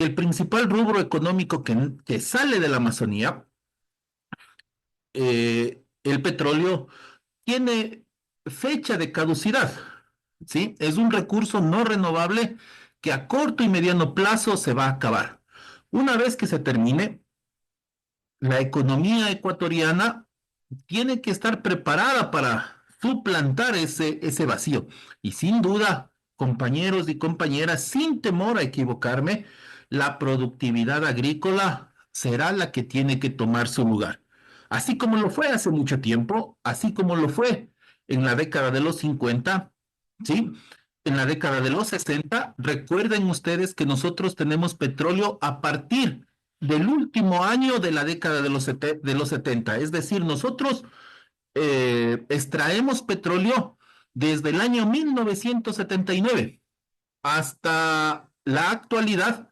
el principal rubro económico que sale de la Amazonía, el petróleo, tiene fecha de caducidad, ¿sí? Es un recurso no renovable que a corto y mediano plazo se va a acabar. Una vez que se termine, la economía ecuatoriana tiene que estar preparada para suplantar ese vacío. Y sin duda, compañeros y compañeras, sin temor a equivocarme, la productividad agrícola será la que tiene que tomar su lugar. Así como lo fue hace mucho tiempo, así como lo fue en la década de los 50, ¿sí? En la década de los 60, recuerden ustedes que nosotros tenemos petróleo a partir del último año de la década de los 70. Es decir, nosotros extraemos petróleo desde el año 1979 hasta la actualidad,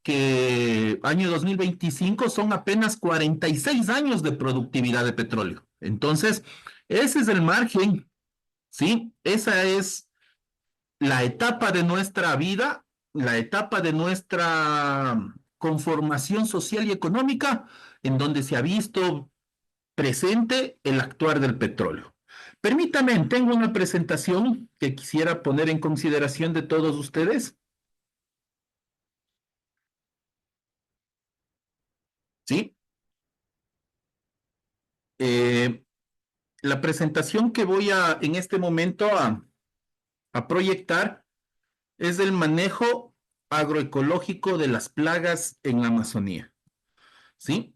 que año 2025 son apenas 46 años de productividad de petróleo. Entonces, ese es el margen, ¿sí? Esa es la etapa de nuestra vida, la etapa de nuestra conformación social y económica, en donde se ha visto presente el actuar del petróleo. Permítame, tengo una presentación que quisiera poner en consideración de todos ustedes. ¿Sí? Eh, la presentación que voy en este momento a proyectar es del manejo agroecológico de las plagas en la Amazonía. ¿Sí?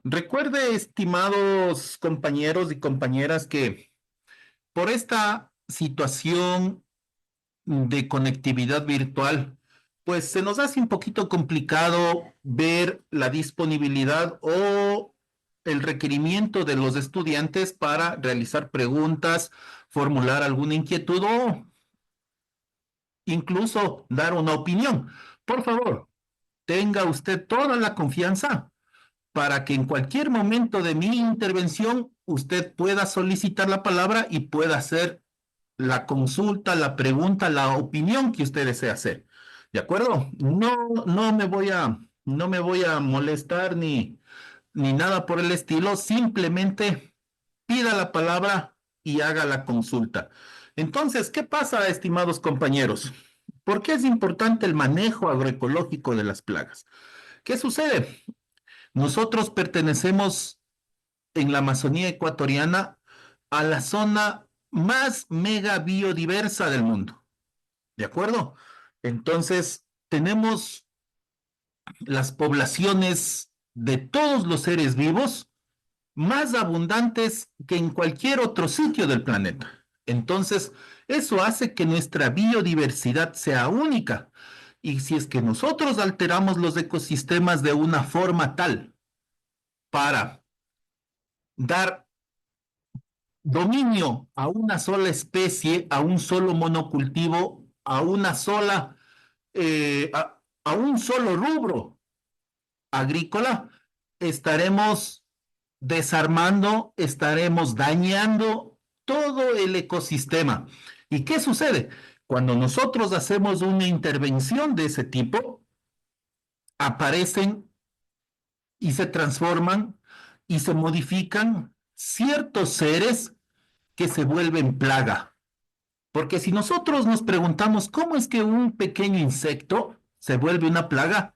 Recuerde, estimados compañeros y compañeras, que por esta situación de conectividad virtual, pues se nos hace un poquito complicado ver la disponibilidad o el requerimiento de los estudiantes para realizar preguntas, formular alguna inquietud o incluso dar una opinión. Por favor, tenga usted toda la confianza para que en cualquier momento de mi intervención usted pueda solicitar la palabra y pueda hacer la consulta, la pregunta, la opinión que usted desea hacer. ¿De acuerdo? No me voy a molestar ni nada por el estilo. Simplemente pida la palabra y haga la consulta. Entonces, ¿qué pasa, estimados compañeros? ¿Por qué es importante el manejo agroecológico de las plagas? ¿Qué sucede? Nosotros pertenecemos en la Amazonía ecuatoriana a la zona más mega biodiversa del mundo. ¿De acuerdo? Entonces, tenemos las poblaciones de todos los seres vivos más abundantes que en cualquier otro sitio del planeta. Entonces, eso hace que nuestra biodiversidad sea única. Y si es que nosotros alteramos los ecosistemas de una forma tal para dar dominio a una sola especie, a un solo monocultivo, a una sola, a un solo rubro agrícola, estaremos desarmando, estaremos dañando todo el ecosistema. ¿Y qué sucede? Cuando nosotros hacemos una intervención de ese tipo, aparecen y se transforman y se modifican ciertos seres que se vuelven plaga. Porque si nosotros nos preguntamos cómo es que un pequeño insecto se vuelve una plaga,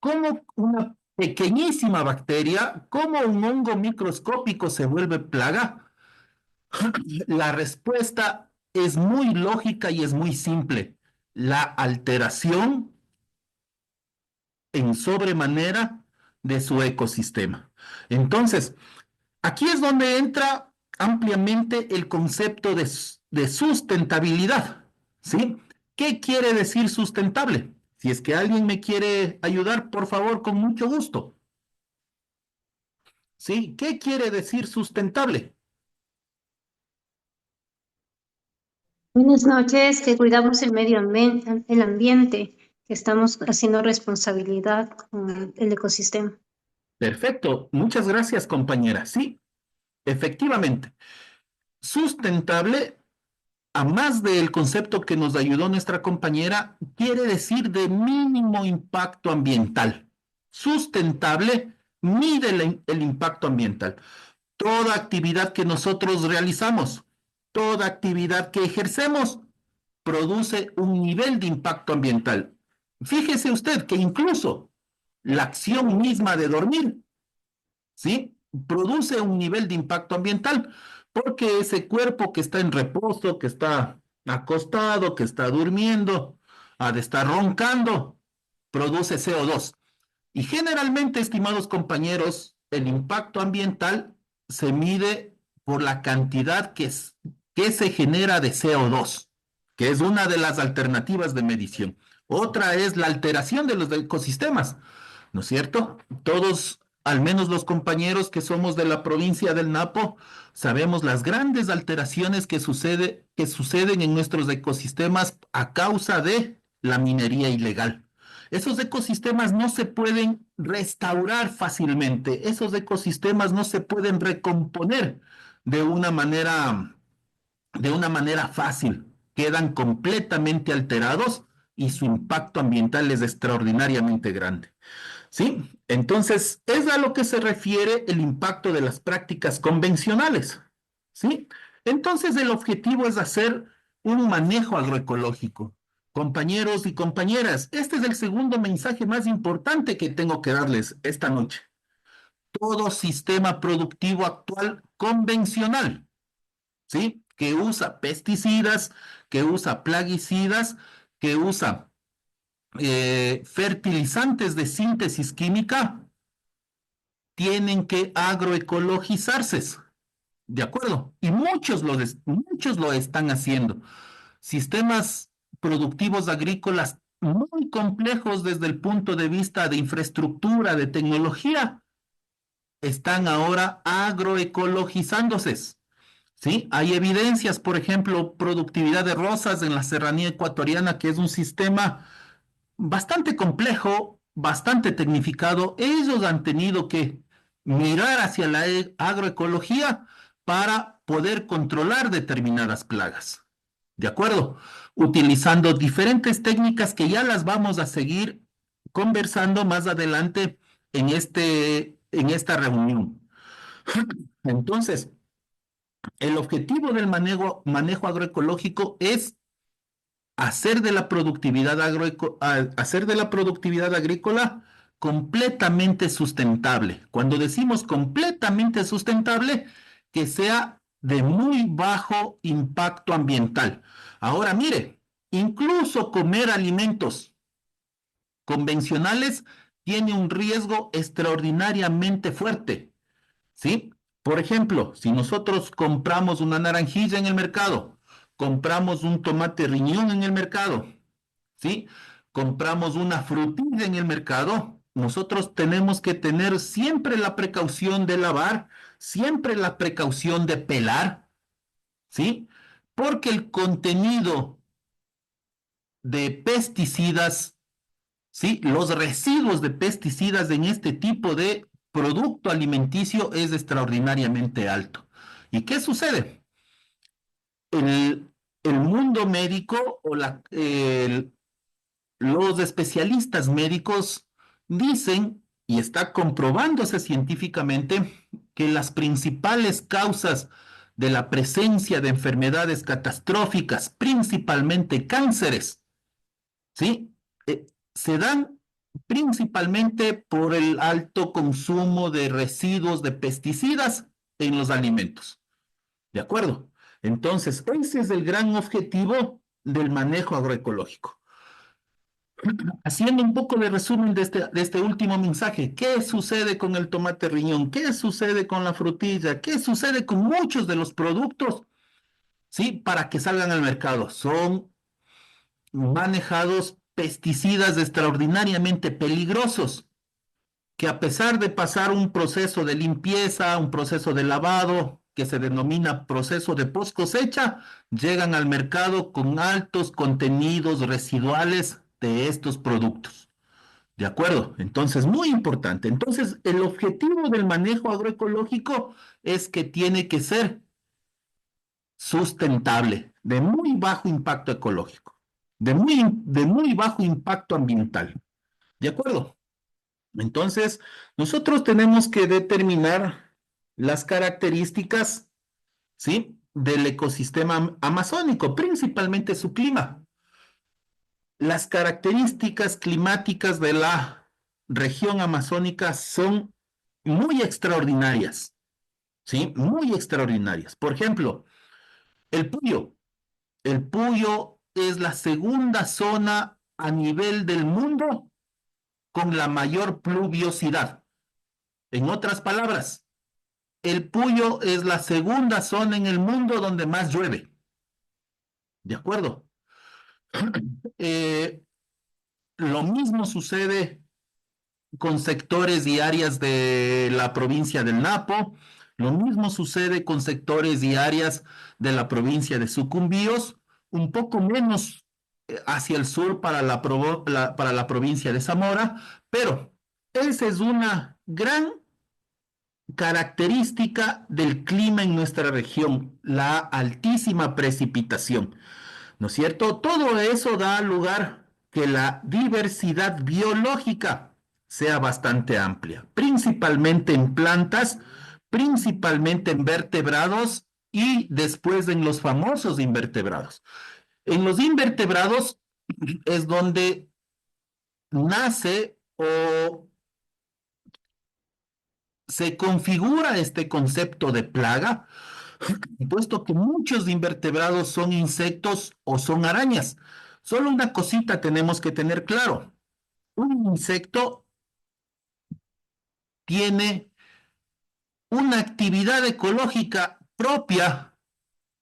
cómo una pequeñísima bacteria, cómo un hongo microscópico se vuelve plaga, la respuesta es muy lógica y es muy simple. La alteración en sobremanera de su ecosistema. Entonces, aquí es donde entra ampliamente el concepto de sustentabilidad, ¿sí? ¿Qué quiere decir sustentable? Si es que alguien me quiere ayudar, por favor, con mucho gusto. ¿Sí? ¿Qué quiere decir sustentable? Buenas noches, que cuidamos el ambiente, que estamos haciendo responsabilidad con el ecosistema. Perfecto. Muchas gracias, compañera. Sí, efectivamente. Sustentable a más del concepto que nos ayudó nuestra compañera, quiere decir de mínimo impacto ambiental. Sustentable mide el impacto ambiental. Toda actividad que nosotros realizamos, toda actividad que ejercemos, produce un nivel de impacto ambiental. Fíjese usted que incluso la acción misma de dormir, ¿sí? Produce un nivel de impacto ambiental, porque ese cuerpo que está en reposo, que está acostado, que está durmiendo, ha de estar roncando, produce CO2. Y generalmente, estimados compañeros, el impacto ambiental se mide por la cantidad que se genera de CO2, que es una de las alternativas de medición. Otra es la alteración de los ecosistemas, ¿no es cierto? Todos, al menos los compañeros que somos de la provincia del Napo, sabemos las grandes alteraciones que suceden en nuestros ecosistemas a causa de la minería ilegal. Esos ecosistemas no se pueden restaurar fácilmente, esos ecosistemas no se pueden recomponer de una manera, de una manera fácil, quedan completamente alterados y su impacto ambiental es extraordinariamente grande. ¿Sí? Entonces, es a lo que se refiere el impacto de las prácticas convencionales. ¿Sí? Entonces, el objetivo es hacer un manejo agroecológico. Compañeros y compañeras, este es el segundo mensaje más importante que tengo que darles esta noche. Todo sistema productivo actual convencional, ¿sí? Que usa pesticidas, que usa plaguicidas, que usa fertilizantes de síntesis química, tienen que agroecologizarse, ¿de acuerdo? Y muchos lo están haciendo. Sistemas productivos agrícolas muy complejos desde el punto de vista de infraestructura, de tecnología, están ahora agroecologizándose. ¿Sí? Hay evidencias, por ejemplo, productividad de rosas en la serranía ecuatoriana, que es un sistema bastante complejo, bastante tecnificado. Ellos han tenido que mirar hacia la agroecología para poder controlar determinadas plagas. ¿De acuerdo? Utilizando diferentes técnicas que ya las vamos a seguir conversando más adelante en esta reunión. Entonces, el objetivo del manejo agroecológico es hacer de la productividad agrícola completamente sustentable. Cuando decimos completamente sustentable, que sea de muy bajo impacto ambiental. Ahora, mire, incluso comer alimentos convencionales tiene un riesgo extraordinariamente fuerte, ¿sí? Por ejemplo, si nosotros compramos una naranjilla en el mercado, compramos un tomate riñón en el mercado, ¿sí? Compramos una frutilla en el mercado, nosotros tenemos que tener siempre la precaución de lavar, siempre la precaución de pelar, ¿sí? Porque el contenido de pesticidas, ¿sí? Los residuos de pesticidas en este tipo de producto alimenticio es extraordinariamente alto. ¿Y qué sucede? El, el mundo médico o los especialistas médicos dicen, y está comprobándose científicamente, que las principales causas de la presencia de enfermedades catastróficas, principalmente cánceres, ¿sí? Se dan principalmente por el alto consumo de residuos de pesticidas en los alimentos. ¿De acuerdo? Entonces, ese es el gran objetivo del manejo agroecológico. Haciendo un poco de resumen de este último mensaje, ¿qué sucede con el tomate riñón? ¿Qué sucede con la frutilla? ¿Qué sucede con muchos de los productos? Sí, para que salgan al mercado. Son manejados pesticidas extraordinariamente peligrosos, que a pesar de pasar un proceso de limpieza, un proceso de lavado, que se denomina proceso de post cosecha, llegan al mercado con altos contenidos residuales de estos productos. ¿De acuerdo? Entonces, muy importante. Entonces, el objetivo del manejo agroecológico es que tiene que ser sustentable. de muy bajo impacto ecológico, de muy bajo impacto ambiental. ¿De acuerdo? Entonces, nosotros tenemos que determinar las características, ¿sí? Del ecosistema amazónico, principalmente su clima. Las características climáticas de la región amazónica son muy extraordinarias, ¿sí? Muy extraordinarias. Por ejemplo, el Puyo. El Puyo es la segunda zona a nivel del mundo con la mayor pluviosidad. En otras palabras, el Puyo es la segunda zona en el mundo donde más llueve. ¿De acuerdo? Eh, lo mismo sucede con sectores y áreas de la provincia del Napo. Lo mismo sucede con sectores y áreas de la provincia de Sucumbíos, un poco menos hacia el sur para para la provincia de Zamora, pero esa es una gran característica del clima en nuestra región, la altísima precipitación. ¿No es cierto? Todo eso da lugar que la diversidad biológica sea bastante amplia, principalmente en plantas, principalmente en vertebrados y después en los famosos invertebrados. En los invertebrados es donde nace o se configura este concepto de plaga, puesto que muchos invertebrados son insectos o son arañas. Solo una cosita tenemos que tener claro. Un insecto tiene una actividad ecológica propia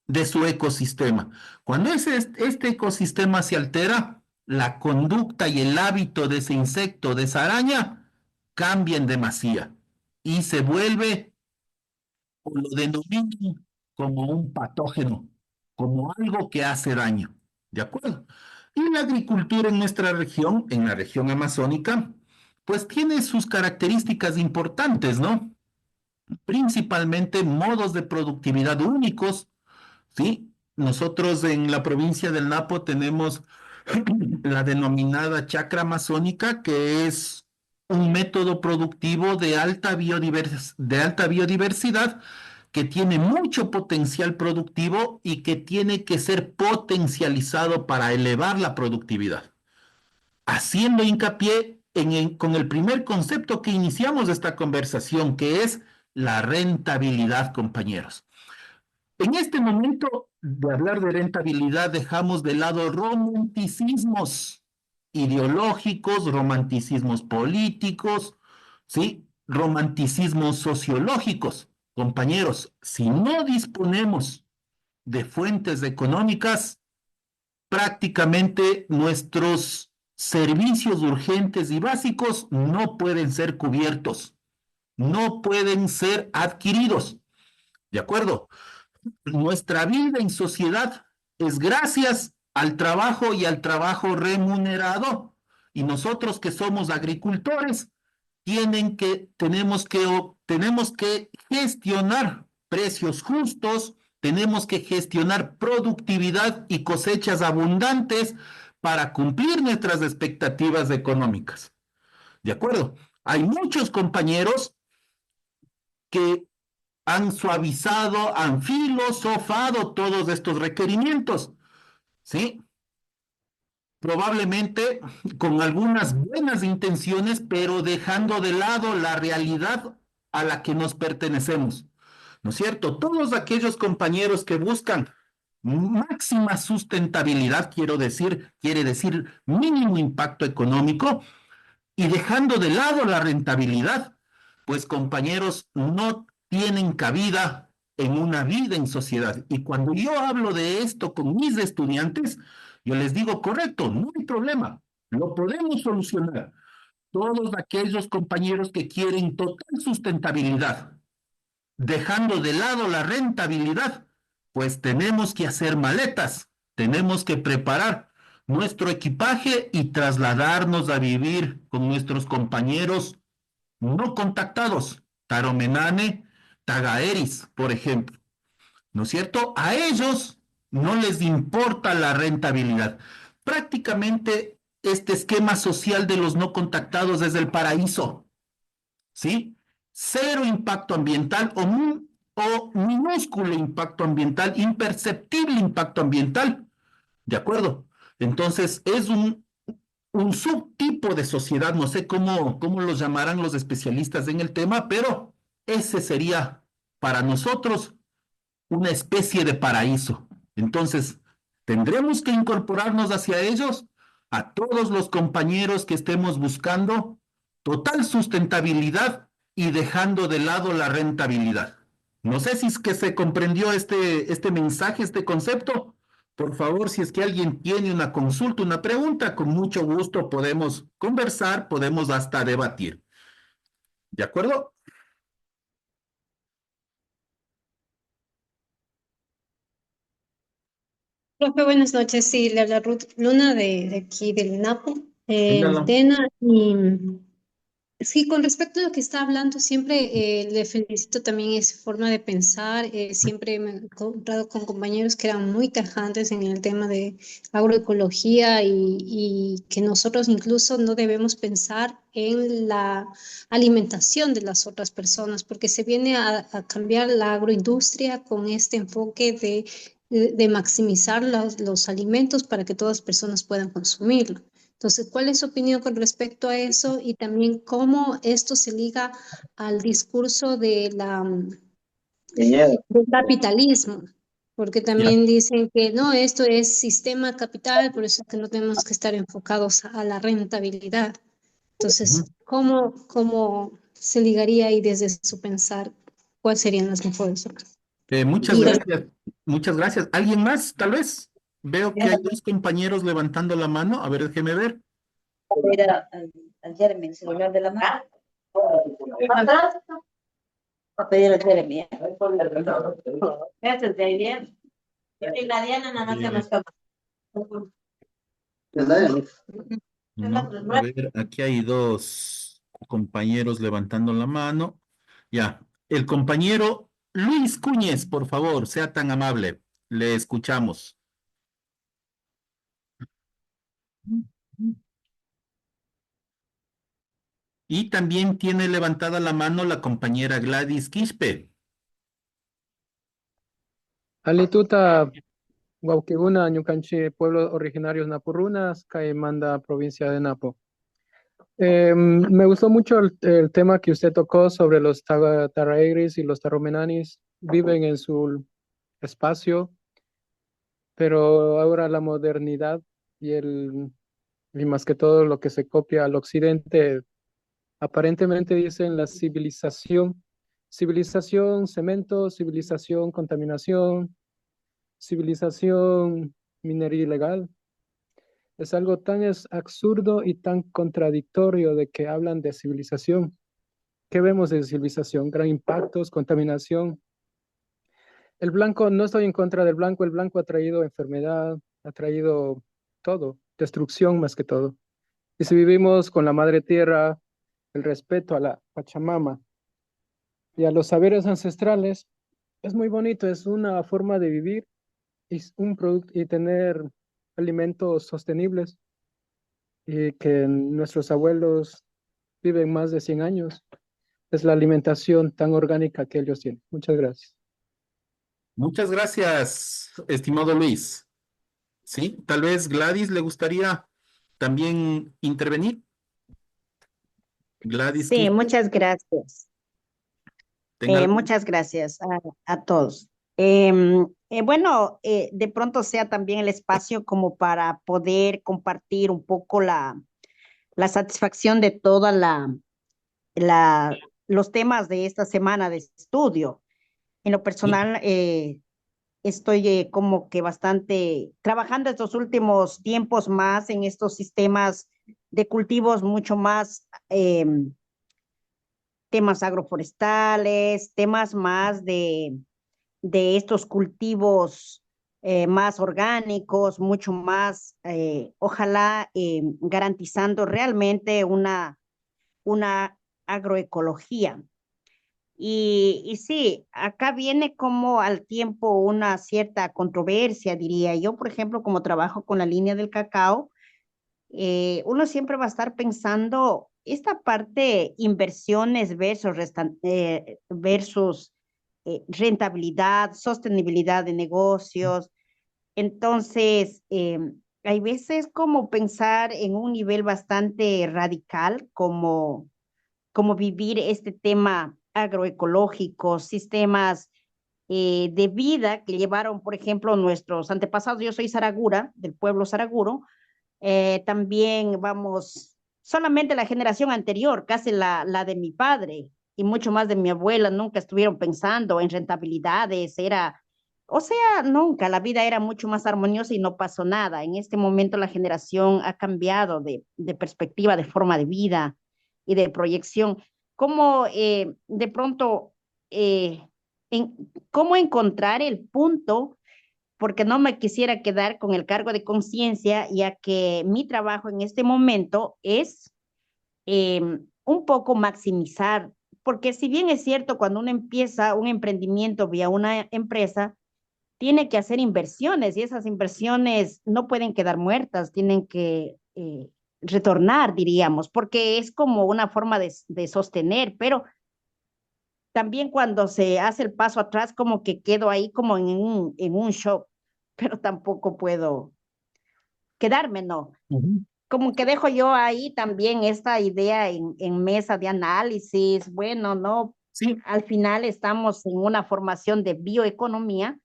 de su ecosistema. Cuando este ecosistema se altera, la conducta y el hábito de ese insecto, de esa araña, cambian demasía y se vuelve o lo denominan como un patógeno, como algo que hace daño. ¿De acuerdo? Y la agricultura en nuestra región, en la región amazónica, pues tiene sus características importantes, ¿no? Principalmente modos de productividad únicos, ¿sí? Nosotros en la provincia del Napo tenemos la denominada chacra amazónica, que es un método productivo de alta biodiversidad que tiene mucho potencial productivo y que tiene que ser potencializado para elevar la productividad, haciendo hincapié con el primer concepto que iniciamos esta conversación, que es la rentabilidad, compañeros. En este momento de hablar de rentabilidad, dejamos de lado romanticismos ideológicos, romanticismos políticos, ¿sí? Romanticismos sociológicos. Compañeros, si no disponemos de fuentes económicas, prácticamente nuestros servicios urgentes y básicos no pueden ser cubiertos, no pueden ser adquiridos. ¿De acuerdo? Nuestra vida en sociedad es gracias al trabajo y al trabajo remunerado. Y nosotros que somos agricultores, tenemos que gestionar precios justos, tenemos que gestionar productividad y cosechas abundantes para cumplir nuestras expectativas económicas. ¿De acuerdo? Hay muchos compañeros que han suavizado, han filosofado todos estos requerimientos, ¿sí? Probablemente con algunas buenas intenciones, pero dejando de lado la realidad a la que nos pertenecemos, ¿no es cierto? Todos aquellos compañeros que buscan máxima sustentabilidad, quiere decir mínimo impacto económico, y dejando de lado la rentabilidad, pues compañeros, no tienen cabida en una vida en sociedad. Y cuando yo hablo de esto con mis estudiantes, yo les digo, correcto, no hay problema, lo podemos solucionar. Todos aquellos compañeros que quieren total sustentabilidad, dejando de lado la rentabilidad, pues tenemos que hacer maletas, tenemos que preparar nuestro equipaje y trasladarnos a vivir con nuestros compañeros no contactados, Taromenane, Tagaeris, por ejemplo, ¿no es cierto? A ellos no les importa la rentabilidad. Prácticamente este esquema social de los no contactados es el paraíso, ¿sí? Cero impacto ambiental o minúsculo impacto ambiental, imperceptible impacto ambiental, ¿de acuerdo? Entonces, es un subtipo de sociedad, no sé cómo los llamarán los especialistas en el tema, pero ese sería para nosotros una especie de paraíso. Entonces, tendremos que incorporarnos hacia ellos, a todos los compañeros que estemos buscando total sustentabilidad y dejando de lado la rentabilidad. No sé si es que se comprendió este mensaje, este concepto. Por favor, si es que alguien tiene una consulta, una pregunta, con mucho gusto podemos conversar, podemos hasta debatir. ¿De acuerdo? Profe, buenas noches. Sí, le habla Ruth Luna de aquí del Napo, Téngalo. Tena. Y sí, con respecto a lo que está hablando, siempre le felicito también esa forma de pensar. Siempre me he encontrado con compañeros que eran muy tajantes en el tema de agroecología y que nosotros incluso no debemos pensar en la alimentación de las otras personas, porque se viene a cambiar la agroindustria con este enfoque de maximizar los alimentos para que todas las personas puedan consumirlo. Entonces, ¿cuál es su opinión con respecto a eso? Y también cómo esto se liga al discurso del capitalismo, porque Ya. también dicen que no, esto es sistema capital, por eso es que no tenemos que estar enfocados a la rentabilidad. Ujú. Entonces, ¿cómo se ligaría ahí desde su pensar? ¿Cuáles serían las mejores opciones? Muchas Y gracias, muchas gracias. ¿Alguien más, tal vez? Veo que hay dos compañeros levantando la mano. A ver, déjeme ver. Ver al Jeremy el celular de la mano. A pedir al Jeremy. Este es de ahí bien. Y la Diana nada más que Eh, nos toca. no, a ver, aquí hay dos compañeros levantando la mano. Ya, el compañero Luis Cúñez, por favor, sea tan amable. Le escuchamos. Y también tiene levantada la mano la compañera Gladys Quispe. Alituta, Guauqueguna, Ñucanchi, pueblos originarios napurunas, Caimanda, provincia de Napo. Me gustó mucho el tema que usted tocó sobre los Taraigris y los Taromenanis. Viven en su espacio, pero ahora la modernidad y y más que todo lo que se copia al occidente, aparentemente dicen la civilización. Civilización, cemento, civilización, contaminación, civilización, minería ilegal. Es algo tan absurdo y tan contradictorio de que hablan de civilización. ¿Qué vemos de civilización? Gran impactos, contaminación. El blanco, no estoy en contra del blanco, el blanco ha traído enfermedad, ha traído todo, destrucción más que todo. Y si vivimos con la madre tierra, el respeto a la Pachamama y a los saberes ancestrales, es muy bonito, es una forma de vivir y, un producto, y tener alimentos sostenibles y que nuestros abuelos viven más de 100 años. Es la alimentación tan orgánica que ellos tienen. Muchas gracias. Muchas gracias, estimado Luis. Sí, tal vez Gladys le gustaría también intervenir. Gladys Sí, Quispe, muchas gracias. tenga la... Muchas gracias a todos. Bueno, de pronto sea también el espacio como para poder compartir un poco la satisfacción de toda los temas de esta semana de estudio. En lo Sí. personal, estoy como que bastante trabajando estos últimos tiempos más en estos sistemas de cultivos mucho más temas agroforestales, temas más de estos cultivos más orgánicos, mucho más, ojalá garantizando realmente una agroecología. Y sí, acá viene como al tiempo una cierta controversia, diría yo. Por ejemplo, como trabajo con la línea del cacao, uno siempre va a estar pensando esta parte inversiones versus rentabilidad, sostenibilidad de negocios. Entonces, hay veces como pensar en un nivel bastante radical, como vivir este tema agroecológico, sistemas de vida que llevaron, por ejemplo, nuestros antepasados. Yo soy Saragura, del pueblo Saraguro, también vamos, solamente la generación anterior, casi la de mi padre y mucho más de mi abuela, nunca estuvieron pensando en rentabilidades, o sea, nunca, la vida era mucho más armoniosa y no pasó nada. En este momento la generación ha cambiado de perspectiva, de forma de vida y de proyección. ¿Cómo de pronto, eh, cómo encontrar el punto? Porque no me quisiera quedar con el cargo de conciencia, ya que mi trabajo en este momento es un poco maximizar, porque si bien es cierto, cuando uno empieza un emprendimiento vía una empresa, tiene que hacer inversiones y esas inversiones no pueden quedar muertas, tienen que retornar, diríamos, porque es como una forma de sostener, pero también cuando se hace el paso atrás, como que quedo ahí como en un shock, pero tampoco puedo quedarme, no. Ujú. Como que dejo yo ahí también esta idea en mesa de análisis. Bueno, no, Sí, al final estamos en una formación de bioeconomía,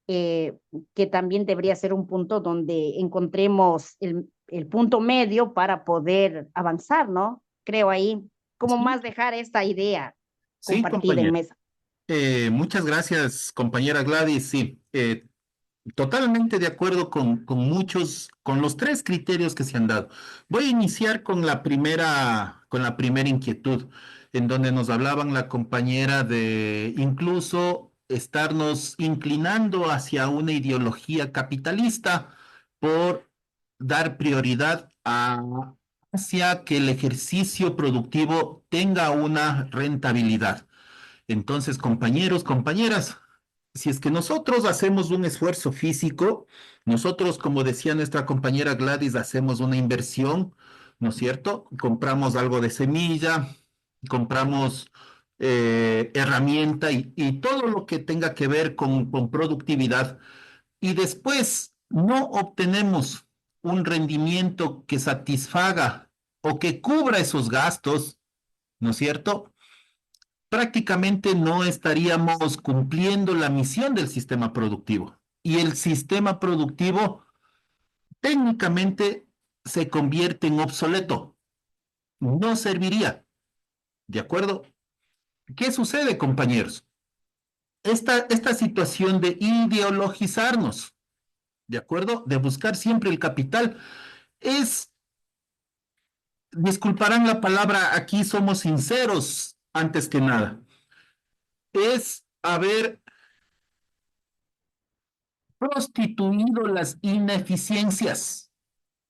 eh, que también debería ser un punto donde encontremos el punto medio para poder avanzar, ¿no? Creo ahí, como sí, más dejar esta idea sí, compartida en compañero. mesa. Muchas gracias, compañera Gladys. Sí, totalmente de acuerdo con muchos, con los tres criterios que se han dado. Voy a iniciar con la primera inquietud, en donde nos hablaban la compañera de incluso estarnos inclinando hacia una ideología capitalista por dar prioridad hacia que el ejercicio productivo tenga una rentabilidad. Entonces, compañeros, compañeras, si es que nosotros hacemos un esfuerzo físico, nosotros, como decía nuestra compañera Gladys, hacemos una inversión, ¿no es cierto? Compramos algo de semilla, compramos herramienta y todo lo que tenga que ver con productividad. Y después no obtenemos un rendimiento que satisfaga o que cubra esos gastos, ¿no es cierto? Prácticamente no estaríamos cumpliendo la misión del sistema productivo. Y el sistema productivo técnicamente se convierte en obsoleto. No serviría. ¿De acuerdo? ¿Qué sucede, compañeros? Esta situación de ideologizarnos, ¿de acuerdo? De buscar siempre el capital, es, disculparán la palabra, aquí somos sinceros antes que nada, es haber prostituido las ineficiencias.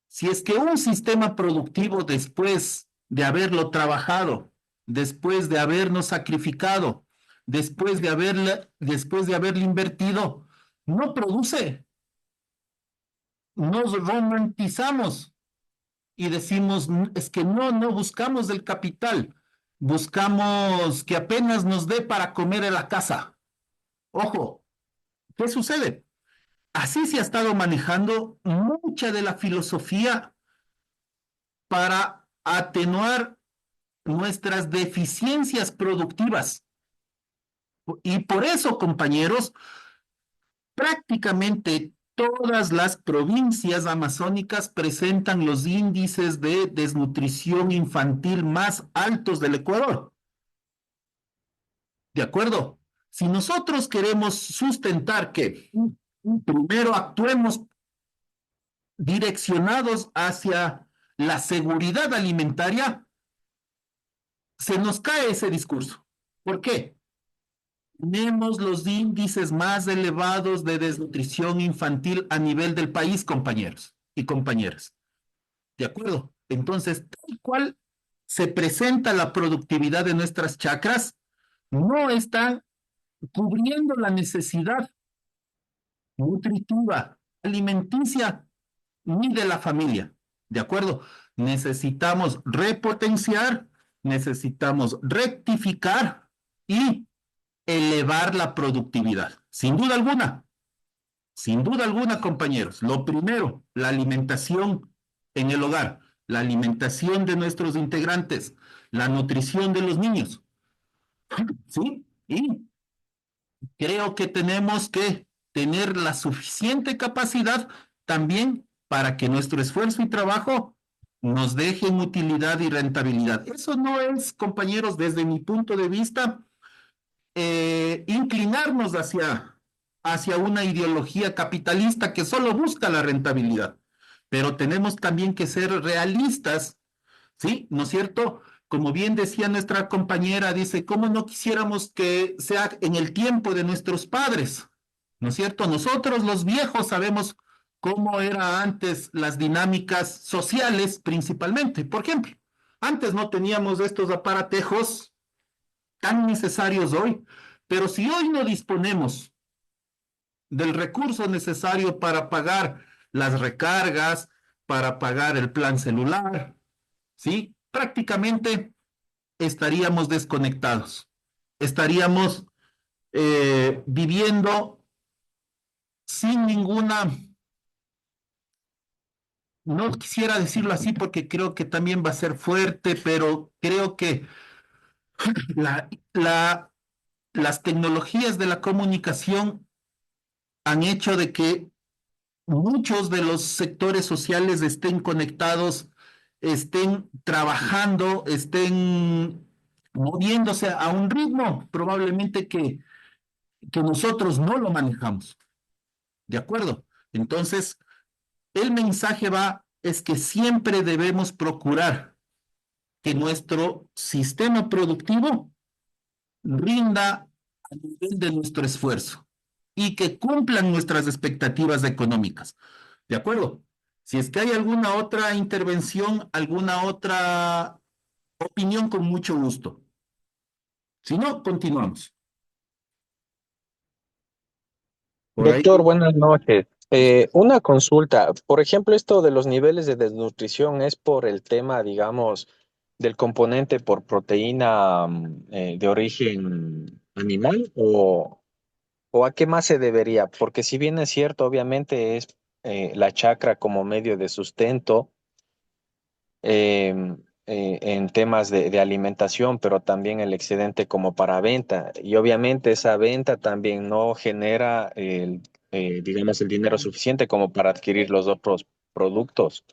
Si es que un sistema productivo después de haberlo trabajado, después de habernos sacrificado, después de haberle invertido, no produce, nos romantizamos y decimos, es que no buscamos el capital, buscamos que apenas nos dé para comer en la casa. Ojo, ¿qué sucede? Así se ha estado manejando mucha de la filosofía para atenuar nuestras deficiencias productivas. Y por eso, compañeros, prácticamente todas las provincias amazónicas presentan los índices de desnutrición infantil más altos del Ecuador. ¿De acuerdo? Si nosotros queremos sustentar que primero actuemos direccionados hacia la seguridad alimentaria, se nos cae ese discurso. ¿Por qué? Tenemos los índices más elevados de desnutrición infantil a nivel del país, compañeros y compañeras. ¿De acuerdo? Entonces, tal cual se presenta la productividad de nuestras chacras, no están cubriendo la necesidad nutritiva, alimenticia, ni de la familia. ¿De acuerdo? Necesitamos repotenciar, necesitamos rectificar y elevar la productividad. Sin duda alguna, compañeros. Lo primero, la alimentación en el hogar, la alimentación de nuestros integrantes, la nutrición de los niños. ¿Sí? Y creo que tenemos que tener la suficiente capacidad también para que nuestro esfuerzo y trabajo nos dejen utilidad y rentabilidad. Eso no es, compañeros, desde mi punto de vista, inclinarnos hacia una ideología capitalista que solo busca la rentabilidad. Pero tenemos también que ser realistas, ¿sí? ¿No es cierto? Como bien decía nuestra compañera, dice, ¿cómo no quisiéramos que sea en el tiempo de nuestros padres? ¿No es cierto? Nosotros los viejos sabemos cómo eran antes las dinámicas sociales principalmente. Por ejemplo, antes no teníamos estos aparatejos tan necesarios hoy, pero si hoy no disponemos del recurso necesario para pagar las recargas, para pagar el plan celular, ¿sí? Prácticamente estaríamos desconectados, estaríamos viviendo sin ninguna, no quisiera decirlo así porque creo que también va a ser fuerte, pero creo que la, la, las tecnologías de la comunicación han hecho de que muchos de los sectores sociales estén conectados, estén trabajando, estén moviéndose a un ritmo probablemente que nosotros no lo manejamos. ¿De acuerdo? Entonces, el mensaje es que siempre debemos procurar que nuestro sistema productivo rinda a nivel de nuestro esfuerzo y que cumplan nuestras expectativas económicas. ¿De acuerdo? Si es que hay alguna otra intervención, alguna otra opinión, con mucho gusto. Si no, continuamos. Por ahí. Doctor, buenas noches. Una consulta. Por ejemplo, esto de los niveles de desnutrición es por el tema, digamos, del componente por proteína de origen animal o a qué más se debería? Porque si bien es cierto, obviamente es la chacra como medio de sustento em, en temas de alimentación, pero también el excedente como para venta. Y obviamente esa venta también no genera digamos, el dinero suficiente como para adquirir los otros productos.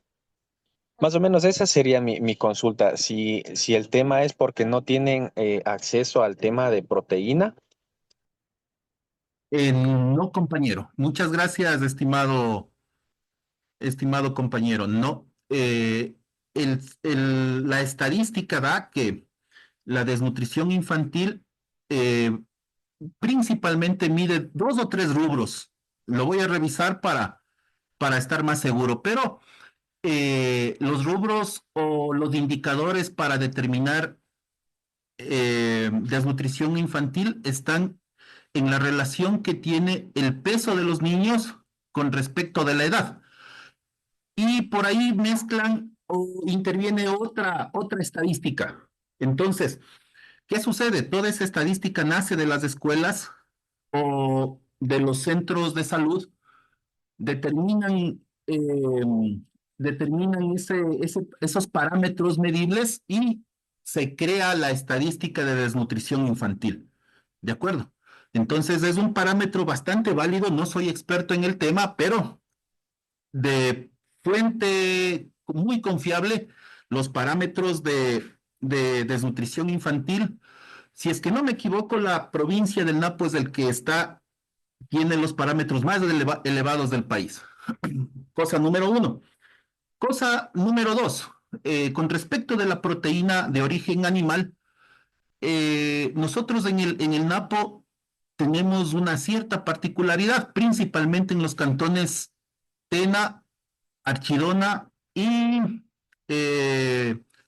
Más o menos esa sería mi consulta. Si el tema es porque no tienen acceso al tema de proteína. No, compañero. Muchas gracias, estimado compañero. No, la estadística da que la desnutrición infantil principalmente mide dos o tres rubros. Lo voy a revisar para estar más seguro, pero los rubros o los indicadores para determinar desnutrición infantil están en la relación que tiene el peso de los niños con respecto de la edad. Y por ahí mezclan o interviene otra estadística. Entonces, ¿qué sucede? Toda esa estadística nace de las escuelas o de los centros de salud, determinan, determinan esos parámetros medibles y se crea la estadística de desnutrición infantil. ¿De acuerdo? Entonces es un parámetro bastante válido, no soy experto en el tema, pero de fuente muy confiable, los parámetros de desnutrición infantil. Si es que no me equivoco, la provincia del Napo es el que tiene los parámetros más elevados del país. Cosa número uno. Cosa número dos, con respecto de la proteína de origen animal, nosotros en el Napo tenemos una cierta particularidad, principalmente en los cantones Tena, Archidona y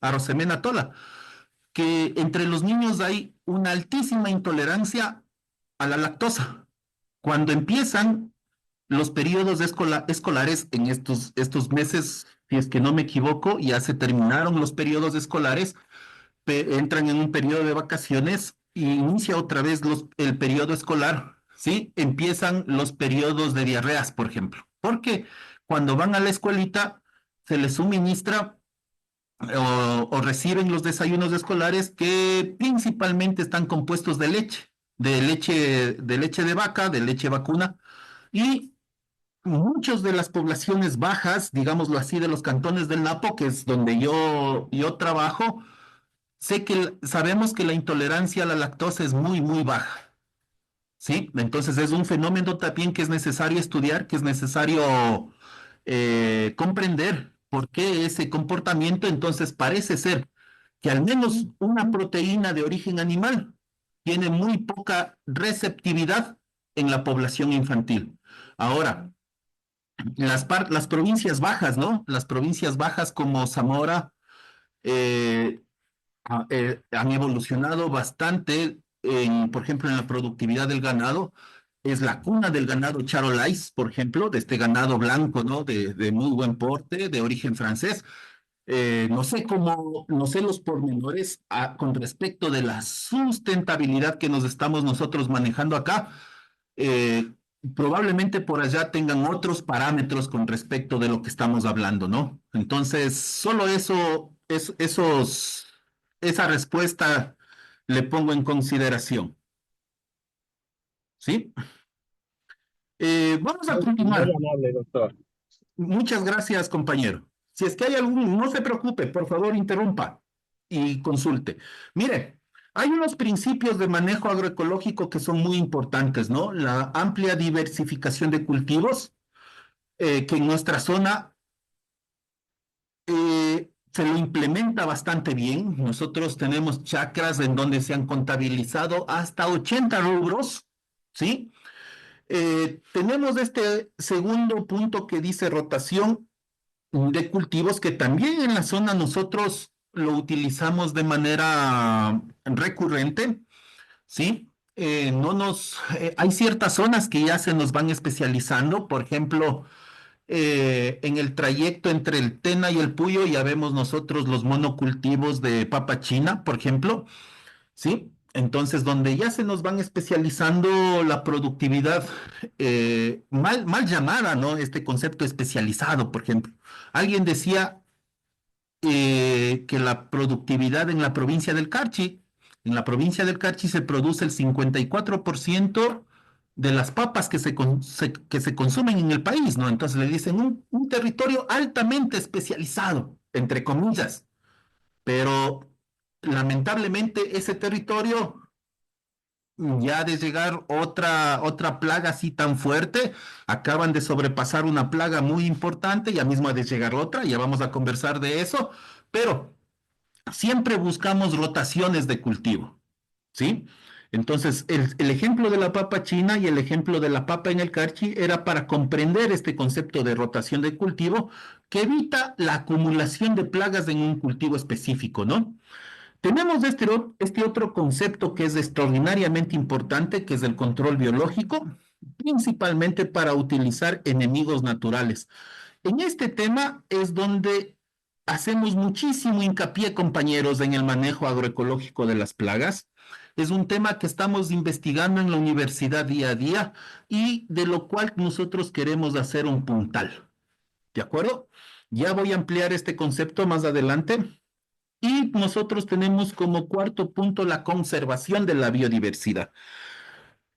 Arosemena Tola. que entre los niños hay una altísima intolerancia a la lactosa. Cuando empiezan los periodos escolares en estos meses, si es que no me equivoco, ya se terminaron los periodos escolares, entran en un periodo de vacaciones y inicia otra vez el periodo escolar, ¿sí? Empiezan los periodos de diarreas, por ejemplo, porque cuando van a la escuelita se les suministra o reciben los desayunos escolares que principalmente están compuestos de leche de vaca, de leche vacuna, y muchas de las poblaciones bajas, digámoslo así, de los cantones del Napo, que es donde yo trabajo, sabemos que la intolerancia a la lactosa es muy, muy baja, ¿sí? Entonces es un fenómeno también que es necesario estudiar, que es necesario comprender por qué ese comportamiento. Entonces parece ser que al menos una proteína de origen animal tiene muy poca receptividad en la población infantil. Ahora, las provincias bajas, ¿no? Las provincias bajas como Zamora, eh, han evolucionado bastante, por ejemplo, en la productividad del ganado. Es la cuna del ganado Charolais, por ejemplo, de este ganado blanco, ¿no? De muy buen porte, de origen francés. No sé los pormenores con respecto de la sustentabilidad que nos estamos nosotros manejando acá. Eh, Probablemente por allá tengan otros parámetros con respecto de lo que estamos hablando, ¿no? Entonces, solo esa respuesta le pongo en consideración, ¿sí? Vamos a Muy continuar. amable, doctor. Muchas gracias, compañero. Si es que hay algún, no se preocupe, por favor, interrumpa y consulte. Mire, hay unos principios de manejo agroecológico que son muy importantes, ¿no? La amplia diversificación de cultivos, que en nuestra zona se lo implementa bastante bien. Nosotros tenemos chacras en donde se han contabilizado hasta 80 rubros, ¿sí? Tenemos este segundo punto que dice rotación de cultivos, que también en la zona nosotros lo utilizamos de manera recurrente, ¿sí? Hay ciertas zonas que ya se nos van especializando, por ejemplo, en el trayecto entre el Tena y el Puyo ya vemos nosotros los monocultivos de papa china, por ejemplo, ¿sí? Entonces, donde ya se nos van especializando la productividad, mal llamada, ¿no? Este concepto especializado, por ejemplo. Alguien decía que la productividad en la provincia del Carchi se produce el 54% de las papas que se consumen en el país, ¿no? Entonces le dicen un territorio altamente especializado, entre comillas, pero lamentablemente ese territorio, ya de llegar otra plaga así tan fuerte, acaban de sobrepasar una plaga muy importante, ya mismo ha de llegar otra, ya vamos a conversar de eso, pero siempre buscamos rotaciones de cultivo, ¿sí? Entonces, el ejemplo de la papa china y el ejemplo de la papa en el Carchi era para comprender este concepto de rotación de cultivo que evita la acumulación de plagas en un cultivo específico, ¿no? Tenemos este otro concepto que es extraordinariamente importante, que es el control biológico, principalmente para utilizar enemigos naturales. En este tema es donde hacemos muchísimo hincapié, compañeros, en el manejo agroecológico de las plagas. Es un tema que estamos investigando en la universidad día a día y de lo cual nosotros queremos hacer un puntal. ¿De acuerdo? Ya voy a ampliar este concepto más adelante. Y nosotros tenemos como cuarto punto la conservación de la biodiversidad.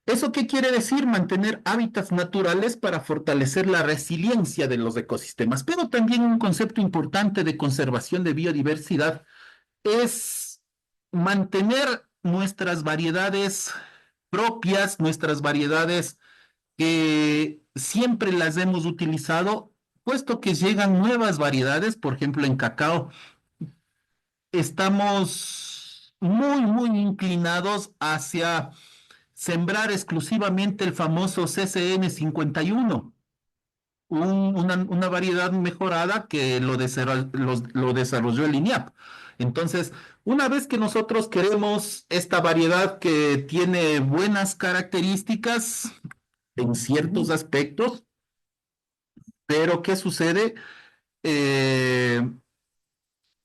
¿Eso qué quiere decir? Mantener hábitats naturales para fortalecer la resiliencia de los ecosistemas. Pero también un concepto importante de conservación de biodiversidad es mantener nuestras variedades propias, nuestras variedades que siempre las hemos utilizado, puesto que llegan nuevas variedades, por ejemplo en cacao estamos muy, muy inclinados hacia sembrar exclusivamente el famoso CCN 51, una variedad mejorada que lo desarrolló el INIAP. Entonces, una vez que nosotros queremos esta variedad que tiene buenas características en ciertos aspectos, pero ¿qué sucede? Eh,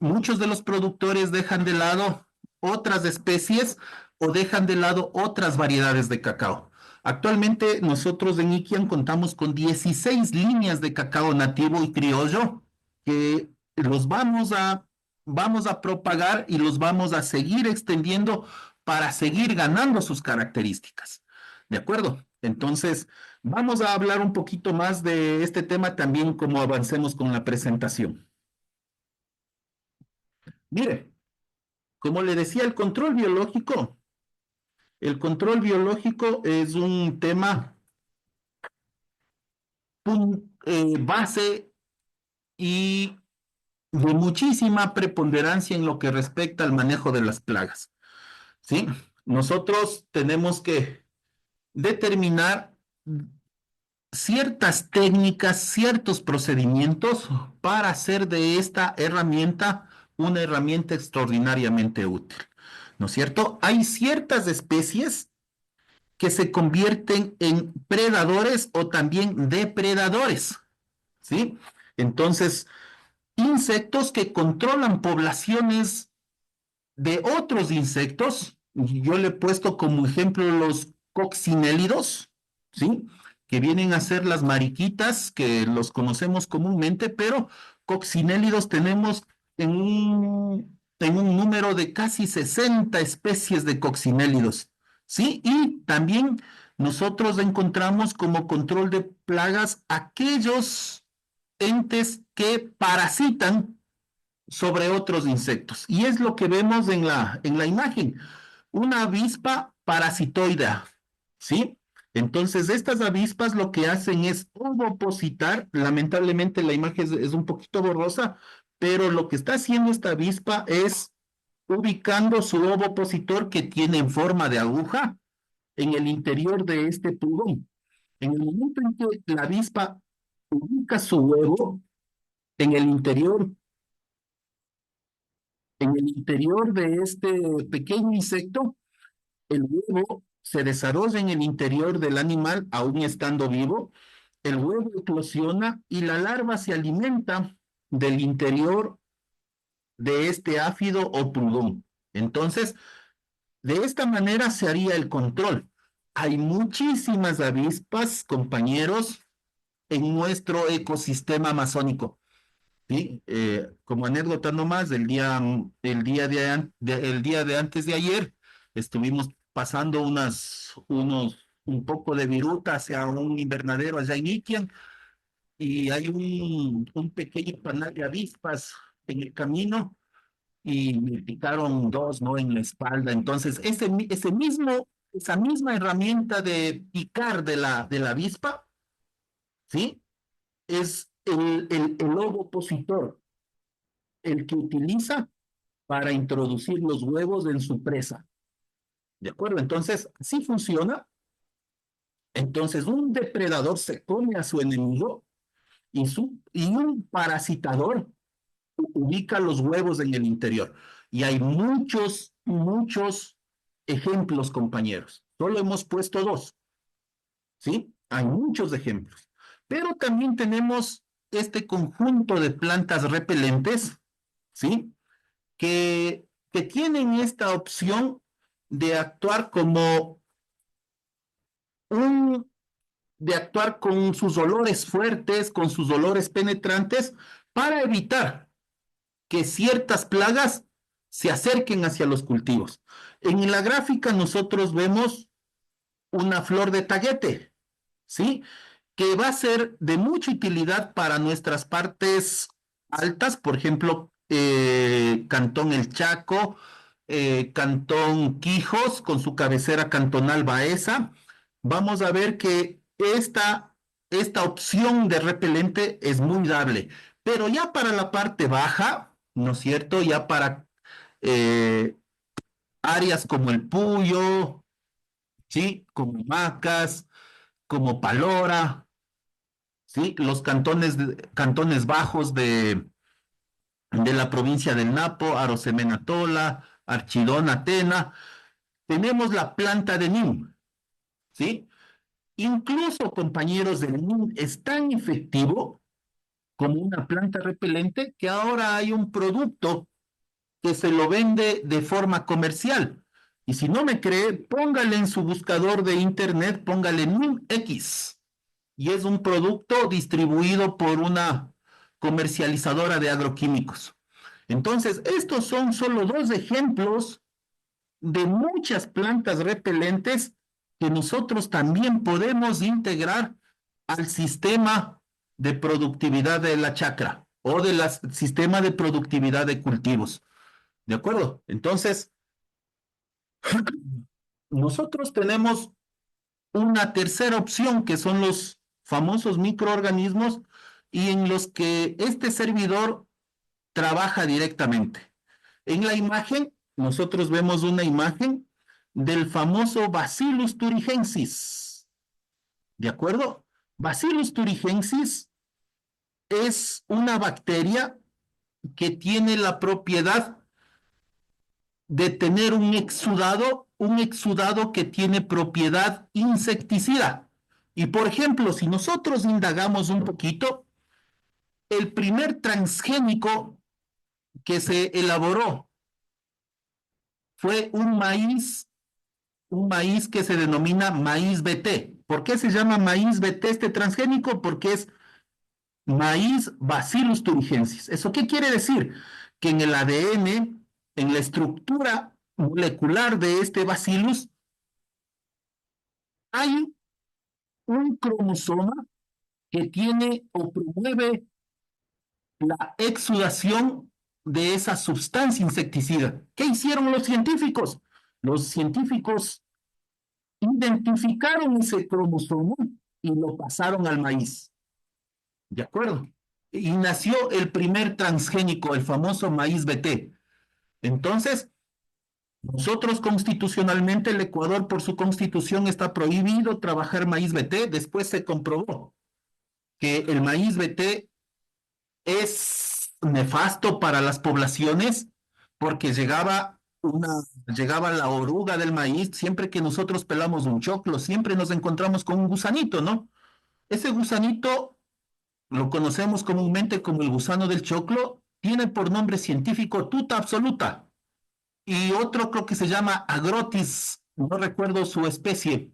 Muchos de los productores dejan de lado otras especies o dejan de lado otras variedades de cacao. Actualmente nosotros en Iquian contamos con 16 líneas de cacao nativo y criollo que los vamos a propagar y los vamos a seguir extendiendo para seguir ganando sus características. ¿De acuerdo? Entonces, vamos a hablar un poquito más de este tema también como avancemos con la presentación. Mire, como le decía, el control biológico es un tema base y de muchísima preponderancia en lo que respecta al manejo de las plagas, ¿sí? Nosotros tenemos que determinar ciertas técnicas, ciertos procedimientos para hacer de esta herramienta una herramienta extraordinariamente útil, ¿no es cierto? Hay ciertas especies que se convierten en predadores o también depredadores, ¿sí? Entonces, insectos que controlan poblaciones de otros insectos, yo le he puesto como ejemplo los coccinélidos, ¿sí? Que vienen a ser las mariquitas, que los conocemos comúnmente, pero coccinélidos tenemos en un número de casi 60 especies de coccinélidos, ¿sí? Y también nosotros encontramos como control de plagas aquellos entes que parasitan sobre otros insectos. Y es lo que vemos en la imagen, una avispa parasitoidea, ¿sí? Entonces, estas avispas lo que hacen es ovopositar, lamentablemente la imagen es un poquito borrosa, pero lo que está haciendo esta avispa es ubicando su ovopositor que tiene en forma de aguja en el interior de este pulgón. En el momento en que la avispa ubica su huevo en el interior en el interior de este pequeño insecto, el huevo se desarrolla en el interior del animal, aún estando vivo. El huevo eclosiona y la larva se alimenta del interior de este áfido o pulgón. Entonces, de esta manera se haría el control. Hay muchísimas avispas, compañeros, en nuestro ecosistema amazónico. Sí, como anécdota nomás, el día de antes de ayer estuvimos pasando un poco de viruta hacia un invernadero allá en Iquian y hay un pequeño panal de avispas en el camino y me picaron dos, ¿no? En la espalda. Entonces, esa misma herramienta de picar de la avispa, ¿sí? Es el ovopositor el que utiliza para introducir los huevos en su presa. ¿De acuerdo? Entonces, si funciona, entonces un depredador se come a su enemigo y un parasitador ubica los huevos en el interior. Y hay muchos ejemplos, compañeros. Solo hemos puesto dos, ¿sí? Hay muchos ejemplos. Pero también tenemos este conjunto de plantas repelentes, ¿sí? Que tienen esta opción de actuar un, de actuar con sus olores fuertes, con sus olores penetrantes, para evitar que ciertas plagas se acerquen hacia los cultivos. En la gráfica nosotros vemos una flor de taguete, ¿sí? Que va a ser de mucha utilidad para nuestras partes altas, por ejemplo, Cantón El Chaco, Cantón Quijos, con su cabecera cantonal Baeza. Vamos a ver que esta opción de repelente es muy dable, pero ya para la parte baja, ¿no es cierto? Ya para eh, áreas como el Puyo, ¿sí? Como Macas, como Palora, ¿sí? Los cantones bajos de la provincia del Napo, Arosemena Tola, Archidona, Tena. Tenemos la planta de NIM, ¿sí? Incluso, compañeros, del NIM es tan efectivo como una planta repelente que ahora hay un producto que se lo vende de forma comercial. Y si no me cree, póngale en su buscador de internet, póngale NIM X. Y es un producto distribuido por una comercializadora de agroquímicos. Entonces, estos son solo dos ejemplos de muchas plantas repelentes que nosotros también podemos integrar al sistema de productividad de la chacra o del sistema de productividad de cultivos. ¿De acuerdo? Entonces, nosotros tenemos una tercera opción que son los famosos microorganismos y en los que este servidor trabaja directamente. En la imagen, nosotros vemos una imagen del famoso Bacillus thuringiensis. ¿De acuerdo? Bacillus thuringiensis es una bacteria que tiene la propiedad de tener un exudado que tiene propiedad insecticida. Y por ejemplo, si nosotros indagamos un poquito, el primer transgénico que se elaboró fue un maíz que se denomina maíz BT. ¿Por qué se llama maíz BT este transgénico? Porque es maíz Bacillus thuringiensis. ¿Eso qué quiere decir? Que en el ADN, en la estructura molecular de este bacillus, hay un cromosoma que tiene o promueve la exudación de esa sustancia insecticida. ¿Qué hicieron los científicos? Los científicos identificaron ese cromosoma y lo pasaron al maíz. ¿De acuerdo? Y nació el primer transgénico, el famoso maíz BT. Entonces, nosotros constitucionalmente, el Ecuador por su constitución está prohibido trabajar maíz BT. Después se comprobó que el maíz BT es nefasto para las poblaciones porque llegaba la oruga del maíz. Siempre que nosotros pelamos un choclo, siempre nos encontramos con un gusanito, ¿no? Ese gusanito lo conocemos comúnmente como el gusano del choclo, tiene por nombre científico tuta absoluta y otro creo que se llama agrotis, no recuerdo su especie.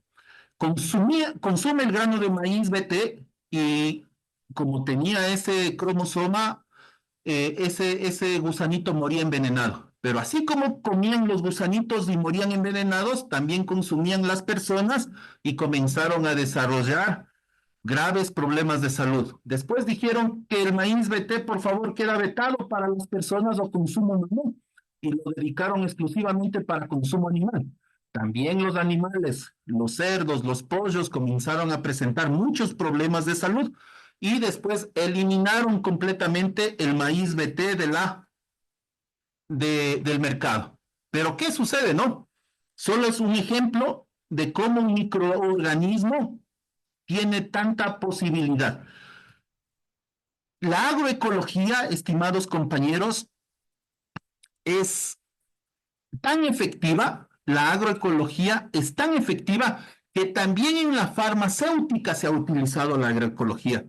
Consume el grano de maíz BT y como tenía ese cromosoma, ese gusanito moría envenenado. Pero así como comían los gusanitos y morían envenenados, también consumían las personas y comenzaron a desarrollar graves problemas de salud. Después dijeron que el maíz BT, por favor, queda vetado para las personas o consumo humano y lo dedicaron exclusivamente para consumo animal. También los animales, los cerdos, los pollos comenzaron a presentar muchos problemas de salud y después eliminaron completamente el maíz BT del mercado. Pero ¿qué sucede, no? Solo es un ejemplo de cómo un microorganismo tiene tanta posibilidad. La agroecología, estimados compañeros, es tan efectiva, la agroecología es tan efectiva que también en la farmacéutica se ha utilizado la agroecología.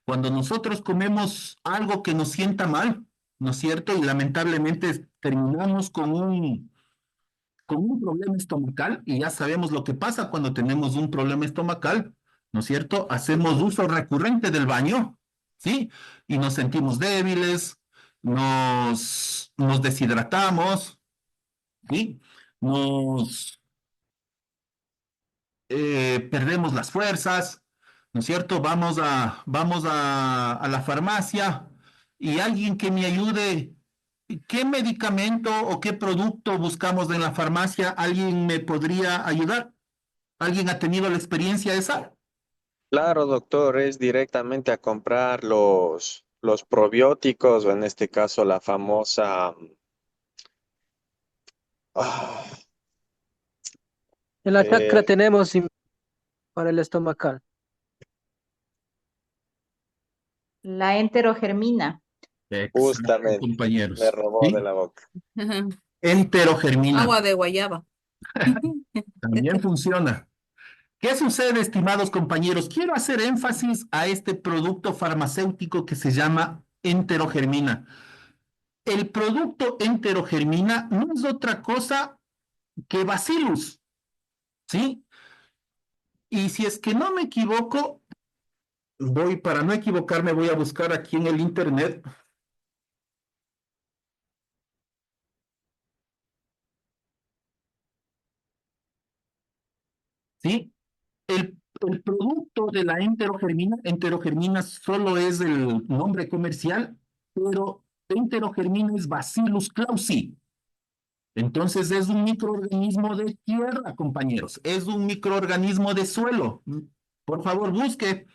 Cuando nosotros comemos algo que nos sienta mal, ¿no es cierto? Y lamentablemente terminamos con un problema estomacal, y ya sabemos lo que pasa cuando tenemos un problema estomacal, ¿no es cierto? Hacemos uso recurrente del baño, ¿sí? Y nos sentimos débiles, nos deshidratamos, ¿sí? Nos perdemos las fuerzas, ¿no es cierto? Vamos a la farmacia y alguien que me ayude. ¿Qué medicamento o qué producto buscamos en la farmacia? ¿Alguien me podría ayudar? ¿Alguien ha tenido la experiencia esa? Claro, doctor, es directamente a comprar los probióticos o en este caso la famosa... ah, En la chacra eh, tenemos para el estomacal. La enterogermina. Exacto, Justamente, me compañeros. robó de ¿Sí? la boca. Enterogermina. Agua de guayaba. También funciona. ¿Qué sucede, estimados compañeros? Quiero hacer énfasis a este producto farmacéutico que se llama enterogermina. El producto enterogermina no es otra cosa que Bacillus, ¿sí? Y si es que no me equivoco, para no equivocarme, voy a buscar aquí en el internet. ¿Sí? El producto de la enterogermina solo es el nombre comercial, pero enterogermina es Bacillus clausi. Entonces es un microorganismo de tierra, compañeros, es un microorganismo de suelo. Por favor, busque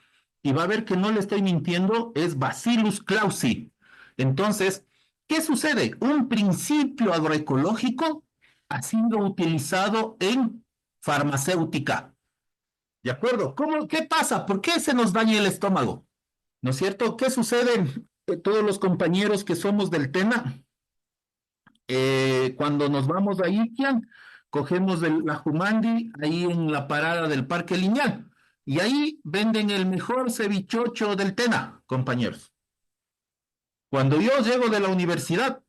y va a ver que no le estoy mintiendo, es Bacillus clausi. Entonces, ¿qué sucede? Un principio agroecológico ha sido utilizado en farmacéutica. ¿De acuerdo? ¿Qué pasa? ¿Por qué se nos daña el estómago? ¿No es cierto? ¿Qué sucede? Todos los compañeros que somos del tema, cuando nos vamos a Iquian, cogemos la Jumandi ahí en la parada del Parque Lineal y ahí venden el mejor cevichocho del Tena, compañeros. Cuando yo llego de la universidad,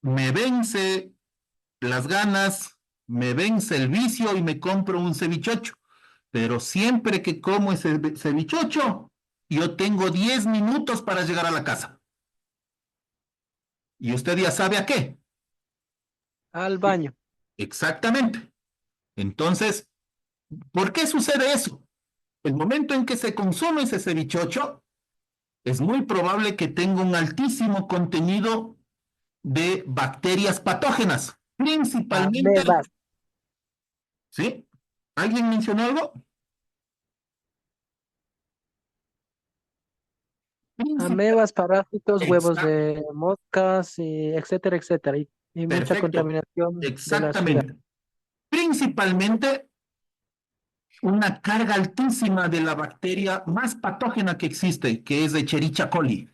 me vence las ganas, me vence el vicio y me compro un cevichocho. Pero siempre que como ese cevichocho, yo tengo 10 minutos para llegar a la casa. Y usted ya sabe a qué. Al baño. Exactamente. Entonces, ¿por qué sucede eso? El momento en que se consume ese cevichocho, es muy probable que tenga un altísimo contenido de bacterias patógenas, principalmente, Amebas. ¿sí? ¿Alguien mencionó algo? Amebas, parásitos, huevos Exacto, de moscas, y etcétera, etcétera. Y mucha perfecto, contaminación de la ciudad. exactamente. Principalmente una carga altísima de la bacteria más patógena que existe, que es Echerichia coli.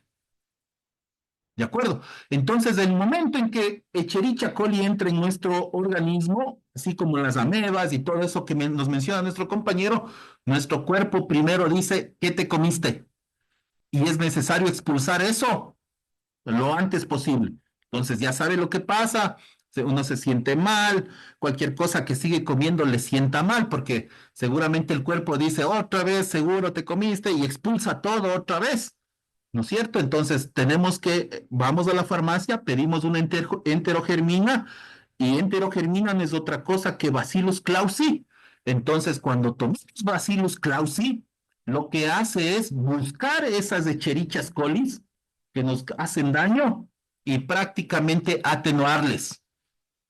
¿De acuerdo? Entonces, el momento en que Echerichia coli entra en nuestro organismo, así como las amebas y todo eso que nos menciona nuestro compañero, nuestro cuerpo primero dice, ¿qué te comiste? Y es necesario expulsar eso lo antes posible. Entonces, ya sabe lo que pasa, uno se siente mal, cualquier cosa que sigue comiendo le sienta mal, porque seguramente el cuerpo dice, otra vez, seguro te comiste y expulsa todo otra vez. ¿No es cierto? Entonces tenemos vamos a la farmacia, pedimos una enterogermina y enterogermina no es otra cosa que Bacillus clausi. Entonces cuando tomamos Bacillus clausi, lo que hace es buscar esas Echerichia colis que nos hacen daño y prácticamente atenuarles.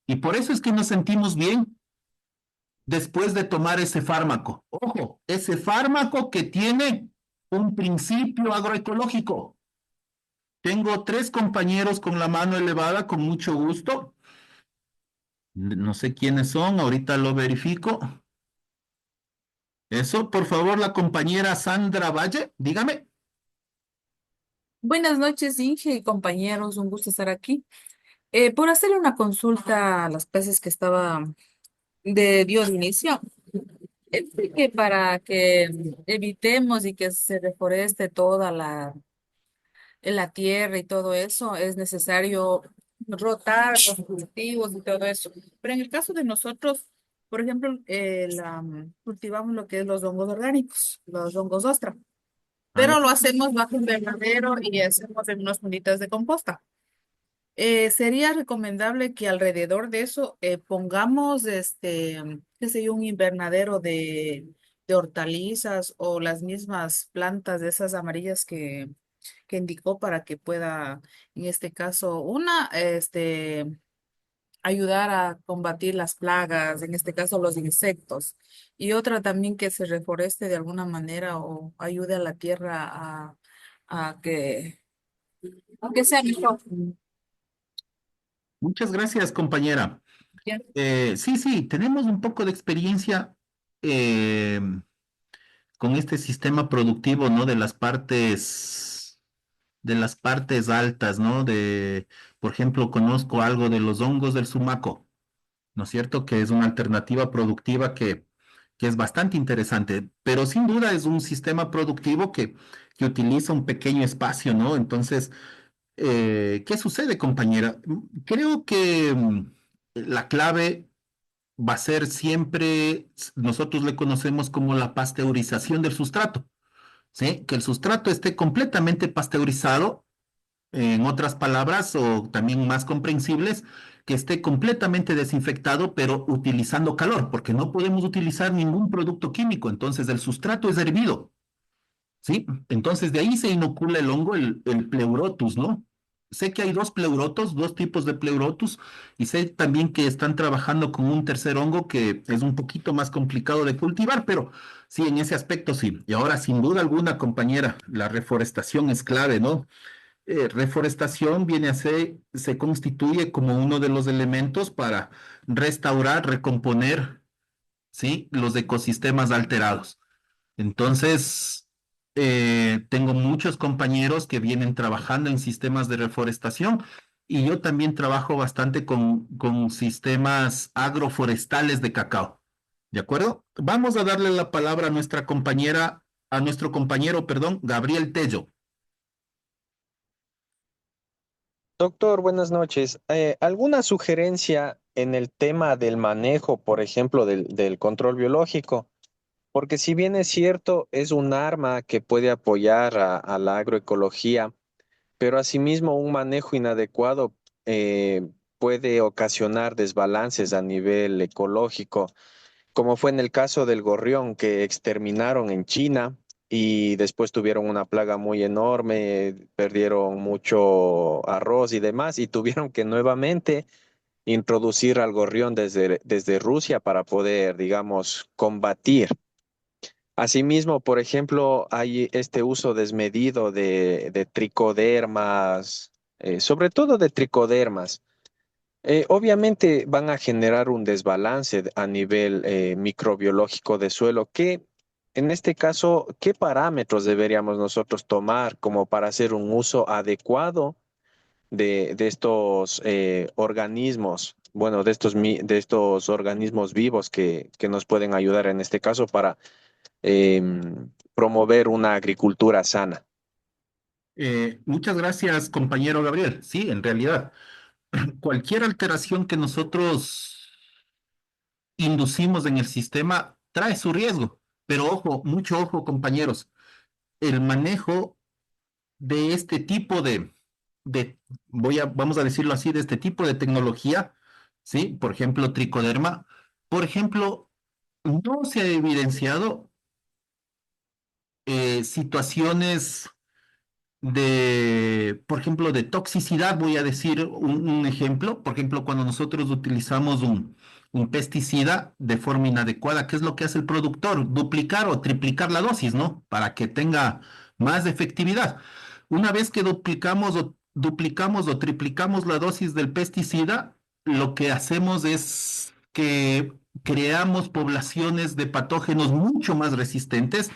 Y por eso es que nos sentimos bien después de tomar ese fármaco. Ojo, ese fármaco que tiene un principio agroecológico. Tengo tres compañeros con la mano elevada, con mucho gusto. No sé quiénes son, ahorita lo verifico. Eso, por favor, la compañera Sandra Valle, dígame. Buenas noches, Inge y compañeros, un gusto estar aquí. Por hacerle una consulta a las veces que estaba dio de inicio, que para que evitemos y que se deforeste toda la tierra y todo eso, es necesario rotar los cultivos y todo eso. Pero en el caso de nosotros, por ejemplo, cultivamos lo que es los hongos orgánicos, los hongos ostra, Ah, ya. pero lo hacemos bajo invernadero y hacemos en unas funditas de composta. Sería recomendable que alrededor de eso pongamos qué sé yo, un invernadero de hortalizas o las mismas plantas de esas amarillas que indicó para que pueda, en este caso, ayudar a combatir las plagas, en este caso los insectos, y otra también que se reforeste de alguna manera o ayude a la tierra a que, aunque sea mejor. Muchas gracias, compañera. ¿Ya? Sí, sí, tenemos un poco de experiencia con este sistema productivo, ¿no? De las partes de las partes altas, ¿no? Por ejemplo, conozco algo de los hongos del sumaco, ¿no es cierto? Que es una alternativa productiva que es bastante interesante, pero sin duda es un sistema productivo que utiliza un pequeño espacio, ¿no? Entonces, ¿qué sucede, compañera? Creo que la clave va a ser siempre, nosotros le conocemos como la pasteurización del sustrato, ¿sí? Que el sustrato esté completamente pasteurizado, en otras palabras, o también más comprensibles, que esté completamente desinfectado, pero utilizando calor, porque no podemos utilizar ningún producto químico, entonces el sustrato es hervido. ¿Sí? Entonces de ahí se inocula el hongo, el pleurotus, ¿no? Sé que hay dos pleurotos, dos tipos de pleurotus, y sé también que están trabajando con un tercer hongo que es un poquito más complicado de cultivar, pero sí, en ese aspecto sí. Y ahora, sin duda alguna, compañera, la reforestación es clave, ¿no? Reforestación viene a ser, se constituye como uno de los elementos para restaurar, recomponer, ¿sí? Los ecosistemas alterados. Entonces, tengo muchos compañeros que vienen trabajando en sistemas de reforestación y yo también trabajo bastante con sistemas agroforestales de cacao. ¿De acuerdo? Vamos a darle la palabra a nuestra compañera, a nuestro compañero, perdón, Gabriel Tello. Doctor, buenas noches. ¿Alguna sugerencia en el tema del manejo, por ejemplo, del control biológico? Porque si bien es cierto, es un arma que puede apoyar a la agroecología, pero asimismo un manejo inadecuado puede ocasionar desbalances a nivel ecológico, como fue en el caso del gorrión que exterminaron en China y después tuvieron una plaga muy enorme, perdieron mucho arroz y demás y tuvieron que nuevamente introducir al gorrión desde Rusia para poder, digamos, combatir. Asimismo, por ejemplo, hay este uso desmedido de tricodermas, sobre todo de tricodermas. Obviamente van a generar un desbalance a nivel microbiológico de suelo. En este caso, qué parámetros deberíamos nosotros tomar como para hacer un uso adecuado de estos organismos? Bueno, de estos organismos vivos que nos pueden ayudar en este caso para promover una agricultura sana. Muchas gracias, compañero Gabriel. Sí, en realidad, cualquier alteración que nosotros inducimos en el sistema trae su riesgo. Pero ojo, mucho ojo, compañeros. El manejo de este tipo de vamos a decirlo así, de este tipo de tecnología, ¿sí? Por ejemplo, tricoderma. Por ejemplo, no se ha evidenciado situaciones por ejemplo, de toxicidad, voy a decir un ejemplo. Por ejemplo, cuando nosotros utilizamos un pesticida de forma inadecuada, ¿qué es lo que hace el productor? Duplicar o triplicar la dosis, ¿no? Para que tenga más efectividad. Una vez que duplicamos o triplicamos la dosis del pesticida, lo que hacemos es que creamos poblaciones de patógenos mucho más resistentes.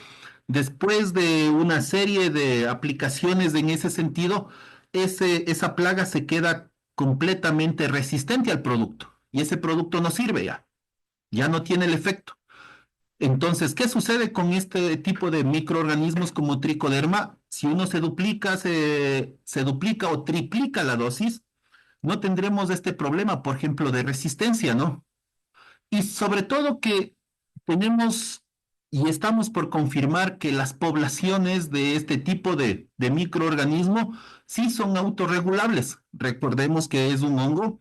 Después de una serie de aplicaciones en ese sentido, esa plaga se queda completamente resistente al producto y ese producto no sirve ya, ya no tiene el efecto. Entonces, ¿qué sucede con este tipo de microorganismos como tricoderma? Si uno se duplica o triplica la dosis, no tendremos este problema, por ejemplo, de resistencia, ¿no? Y sobre todo que tenemos y estamos por confirmar que las poblaciones de este tipo de microorganismo sí son autorregulables. Recordemos que es un hongo,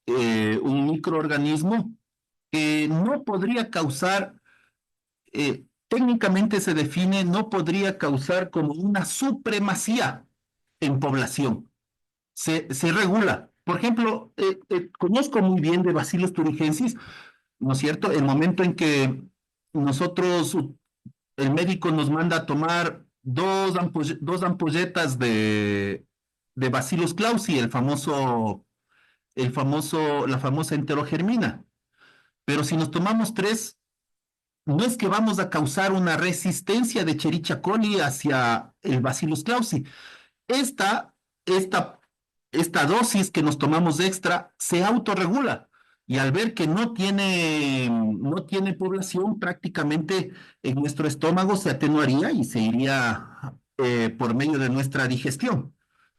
un microorganismo que no podría causar, técnicamente se define, no podría causar como una supremacía en población. Se regula. Por ejemplo, conozco muy bien de Bacillus thuringiensis, ¿no es cierto? El momento en que nosotros, el médico nos manda a tomar dos ampolletas de Bacillus clausi, la famosa enterogermina. Pero si nos tomamos tres, no es que vamos a causar una resistencia de Escherichia coli hacia el Bacillus clausi. Esta, esta, esta dosis que nos tomamos extra se autorregula y al ver que no tiene población, prácticamente en nuestro estómago se atenuaría y se iría por medio de nuestra digestión.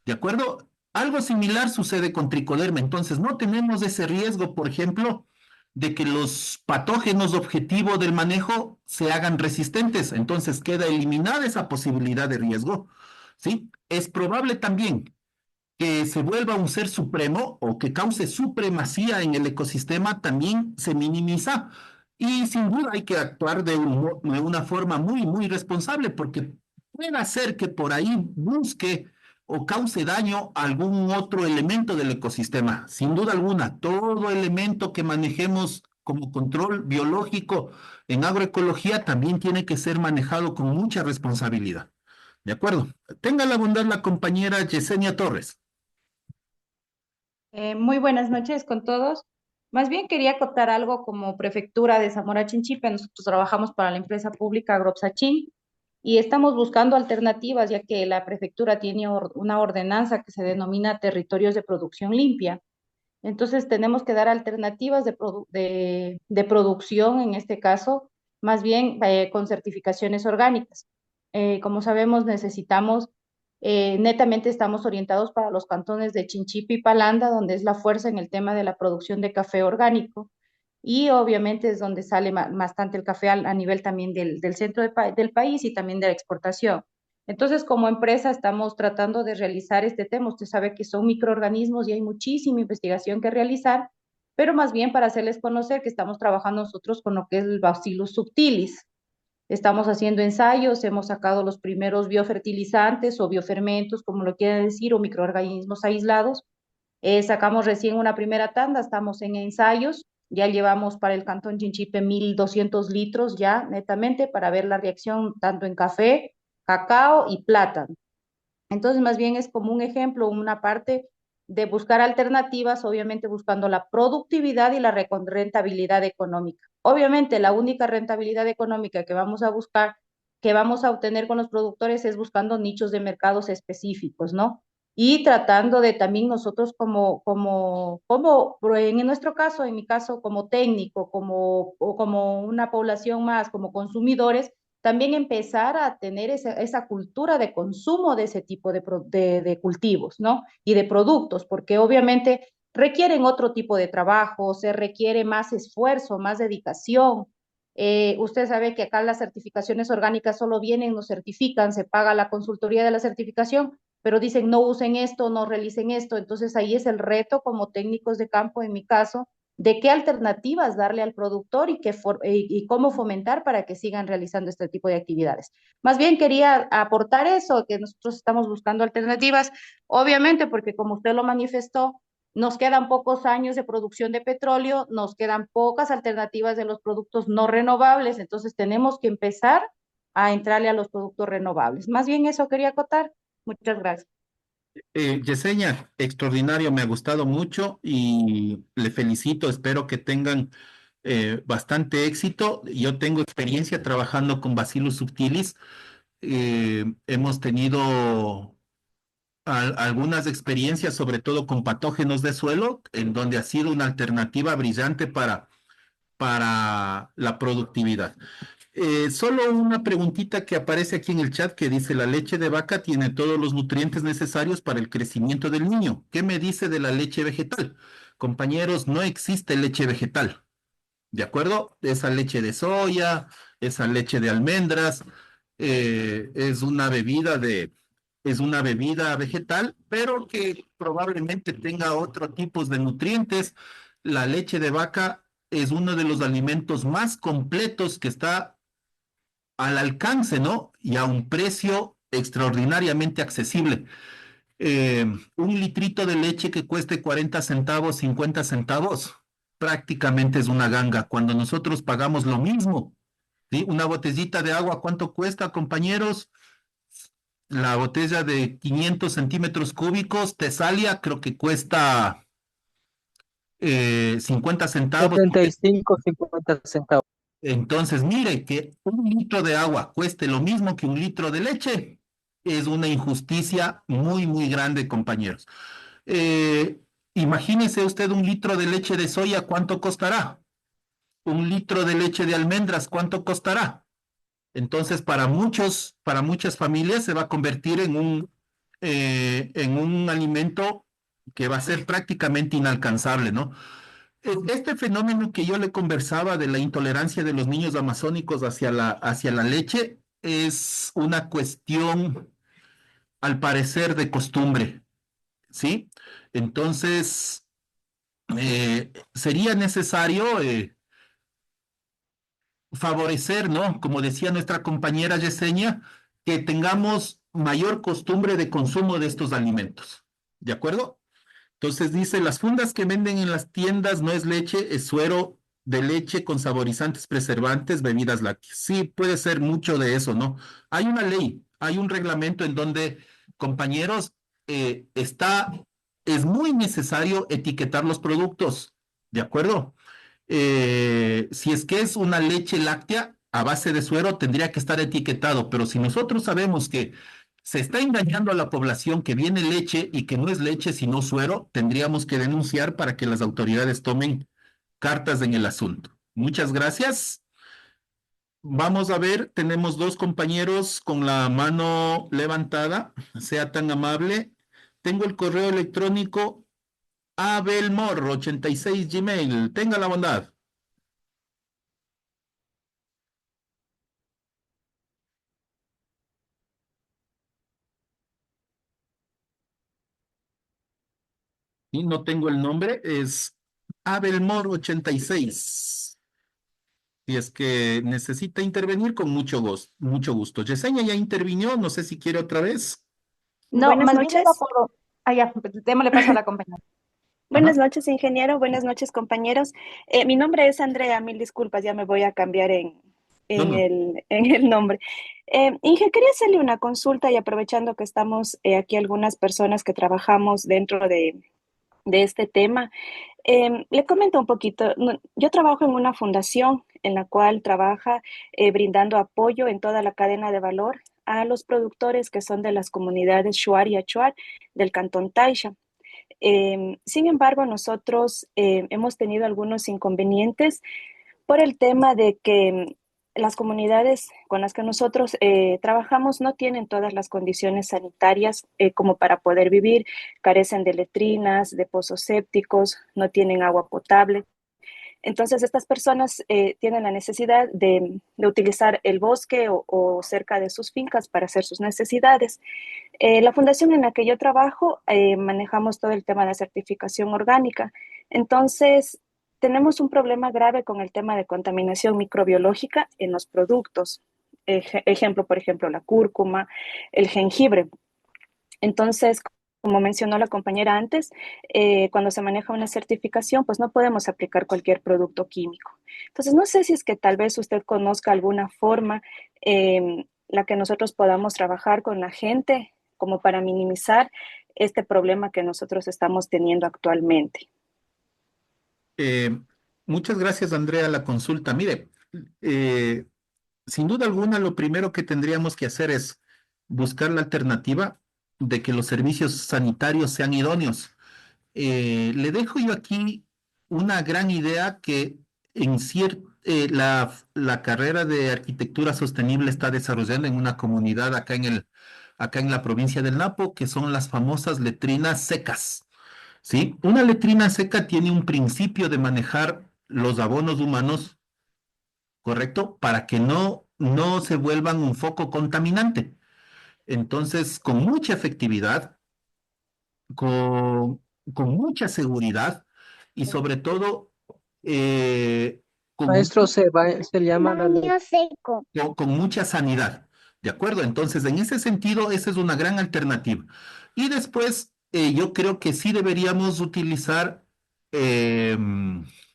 ¿De acuerdo? Algo similar sucede con tricoderma. Entonces, no tenemos ese riesgo, por ejemplo, de que los patógenos objetivo del manejo se hagan resistentes. Entonces, queda eliminada esa posibilidad de riesgo. ¿Sí? Es probable también que se vuelva un ser supremo o que cause supremacía en el ecosistema, también se minimiza. Y sin duda hay que actuar de una forma muy, muy responsable, porque puede ser que por ahí busque o cause daño a algún otro elemento del ecosistema. Sin duda alguna, todo elemento que manejemos como control biológico en agroecología también tiene que ser manejado con mucha responsabilidad. ¿De acuerdo? Tenga la bondad la compañera Yesenia Torres. Muy buenas noches con todos. Más bien quería acotar algo como prefectura de Zamora Chinchipe. Nosotros trabajamos para la empresa pública Agropsachín y estamos buscando alternativas, ya que la prefectura tiene una ordenanza que se denomina territorios de producción limpia. Entonces tenemos que dar alternativas de producción, en este caso, más bien con certificaciones orgánicas. Como sabemos, necesitamos, netamente estamos orientados para los cantones de Chinchipe y Palanda, donde es la fuerza en el tema de la producción de café orgánico. Y obviamente es donde sale bastante el café a nivel también del centro del país y también de la exportación. Entonces, como empresa estamos tratando de realizar este tema. Usted sabe que son microorganismos y hay muchísima investigación que realizar, pero más bien para hacerles conocer que estamos trabajando nosotros con lo que es el Bacillus subtilis. Estamos haciendo ensayos, hemos sacado los primeros biofertilizantes o biofermentos, como lo quieran decir, o microorganismos aislados. Sacamos recién una primera tanda, estamos en ensayos, ya llevamos para el Cantón Chinchipe 1.200 litros ya netamente para ver la reacción tanto en café, cacao y plátano. Entonces, más bien es como un ejemplo, una parte de buscar alternativas, obviamente buscando la productividad y la rentabilidad económica. Obviamente, la única rentabilidad económica que vamos a buscar, que vamos a obtener con los productores es buscando nichos de mercados específicos, ¿no? Y tratando de también nosotros en nuestro caso, en mi caso, como técnico, o como una población más, como consumidores, también empezar a tener esa cultura de consumo de ese tipo de cultivos, ¿no? Y de productos, porque obviamente requieren otro tipo de trabajo, se requiere más esfuerzo, más dedicación. Usted sabe que acá las certificaciones orgánicas solo vienen, nos certifican, se paga la consultoría de la certificación, pero dicen no usen esto, no realicen esto. Entonces ahí es el reto como técnicos de campo, en mi caso, de qué alternativas darle al productor y cómo fomentar para que sigan realizando este tipo de actividades. Más bien quería aportar eso, que nosotros estamos buscando alternativas, obviamente porque como usted lo manifestó, nos quedan pocos años de producción de petróleo, nos quedan pocas alternativas de los productos no renovables, entonces tenemos que empezar a entrarle a los productos renovables. Más bien eso quería acotar. Muchas gracias. Yesenia, extraordinario, me ha gustado mucho y le felicito, espero que tengan bastante éxito. Yo tengo experiencia trabajando con Bacillus subtilis. Hemos tenido algunas experiencias, sobre todo con patógenos de suelo, en donde ha sido una alternativa brillante para la productividad. Solo una preguntita que aparece aquí en el chat que dice, la leche de vaca tiene todos los nutrientes necesarios para el crecimiento del niño. ¿Qué me dice de la leche vegetal? Compañeros, no existe leche vegetal, ¿de acuerdo? Esa leche de soya, esa leche de almendras, es una es una bebida vegetal, pero que probablemente tenga otro tipo de nutrientes. La leche de vaca es uno de los alimentos más completos que está al alcance, ¿no? Y a un precio extraordinariamente accesible. Un litrito de leche que cueste 40 centavos, 50 centavos, prácticamente es una ganga. Cuando nosotros pagamos lo mismo, ¿sí? Una botellita de agua, ¿cuánto cuesta, compañeros? La botella de 500 centímetros cúbicos, Tesalia, creo que cuesta 50 centavos. 75, 50 centavos. Entonces, mire que un litro de agua cueste lo mismo que un litro de leche. Es una injusticia muy, muy grande, compañeros. Eh, Imagínese usted un litro de leche de soya, ¿cuánto costará? Un litro de leche de almendras, ¿cuánto costará? Entonces, para muchas familias se va a convertir en un alimento que va a ser prácticamente inalcanzable, ¿no? Este fenómeno que yo le conversaba de la intolerancia de los niños amazónicos hacia la leche es una cuestión, al parecer, de costumbre, ¿sí? Entonces, sería necesario favorecer, ¿no? Como decía nuestra compañera Yesenia, que tengamos mayor costumbre de consumo de estos alimentos. ¿De acuerdo? Entonces dice, las fundas que venden en las tiendas no es leche, es suero de leche con saborizantes, preservantes, bebidas lácteas. Sí, puede ser mucho de eso, ¿no? Hay una ley, hay un reglamento en donde, compañeros, es muy necesario etiquetar los productos, ¿de acuerdo? Si es que es una leche láctea a base de suero, tendría que estar etiquetado, pero si nosotros sabemos que se está engañando a la población que viene leche y que no es leche sino suero, tendríamos que denunciar para que las autoridades tomen cartas en el asunto. Muchas gracias. Vamos a ver, tenemos dos compañeros con la mano levantada. Sea tan amable. Tengo el correo electrónico abelmor86 Gmail. Tenga la bondad. Y no tengo el nombre, es Abelmor86. Si es que necesita intervenir, con mucho gusto. Yesenia ya intervinió, no sé si quiere otra vez. No, Buenas más bien era noches. por... Ah, ya, démosle paso a la compañera. Buenas Ajá. noches, ingeniero. Buenas noches, compañeros. Mi nombre es Andrea. Mil disculpas, ya me voy a cambiar No, no. en el nombre. Inge, quería hacerle una consulta y aprovechando que estamos aquí algunas personas que trabajamos dentro de este tema. Le comento un poquito. Yo trabajo en una fundación en la cual trabaja brindando apoyo en toda la cadena de valor a los productores que son de las comunidades Shuar y Achuar del Cantón Taisha. Sin embargo, nosotros hemos tenido algunos inconvenientes por el tema de que las comunidades con las que nosotros trabajamos no tienen todas las condiciones sanitarias como para poder vivir, carecen de letrinas, de pozos sépticos, no tienen agua potable. Entonces, estas personas tienen la necesidad de utilizar el bosque o cerca de sus fincas para hacer sus necesidades. La fundación en la que yo trabajo manejamos todo el tema de certificación orgánica. Entonces, tenemos un problema grave con el tema de contaminación microbiológica en los productos. Ejemplo, por ejemplo, la cúrcuma, el jengibre. Entonces, como mencionó la compañera antes, cuando se maneja una certificación, pues no podemos aplicar cualquier producto químico. Entonces, no sé si es que tal vez usted conozca alguna forma la que nosotros podamos trabajar con la gente como para minimizar este problema que nosotros estamos teniendo actualmente. Eh, Muchas gracias, Andrea, la consulta. Mire, eh, sin duda alguna, lo primero que tendríamos que hacer es buscar la alternativa de que los servicios sanitarios sean idóneos. Le dejo yo aquí una gran idea que la carrera de arquitectura sostenible está desarrollando en una comunidad acá en la provincia del Napo, que son las famosas letrinas secas. ¿Sí? Una letrina seca tiene un principio de manejar los abonos humanos, ¿correcto? Para que no se vuelvan un foco contaminante. Entonces, con mucha efectividad, con, con mucha seguridad y sobre todo eh, con, Maestro, se llama con mucha sanidad. ¿De acuerdo? Entonces, en ese sentido, esa es una gran alternativa. Y después, yo creo que sí deberíamos utilizar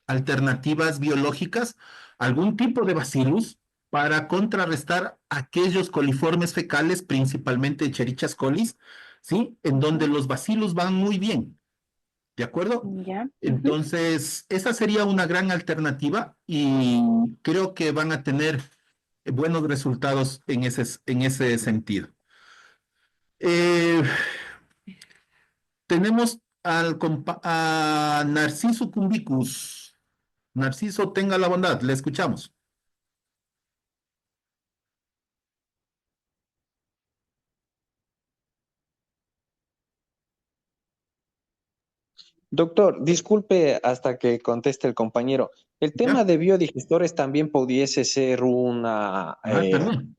alternativas biológicas, algún tipo de bacillus, para contrarrestar aquellos coliformes fecales, principalmente Echerichia colis, ¿sí? En donde los bacillus van muy bien. ¿De acuerdo? Ya. Ujú. Entonces, esa sería una gran alternativa y creo que van a tener buenos resultados en ese sentido. Eh, tenemos a Narciso Cumbicus. Narciso, tenga la bondad, le escuchamos. Doctor, disculpe hasta que conteste el compañero. El tema ¿Ya? de biodigestores también pudiese ser Perdón.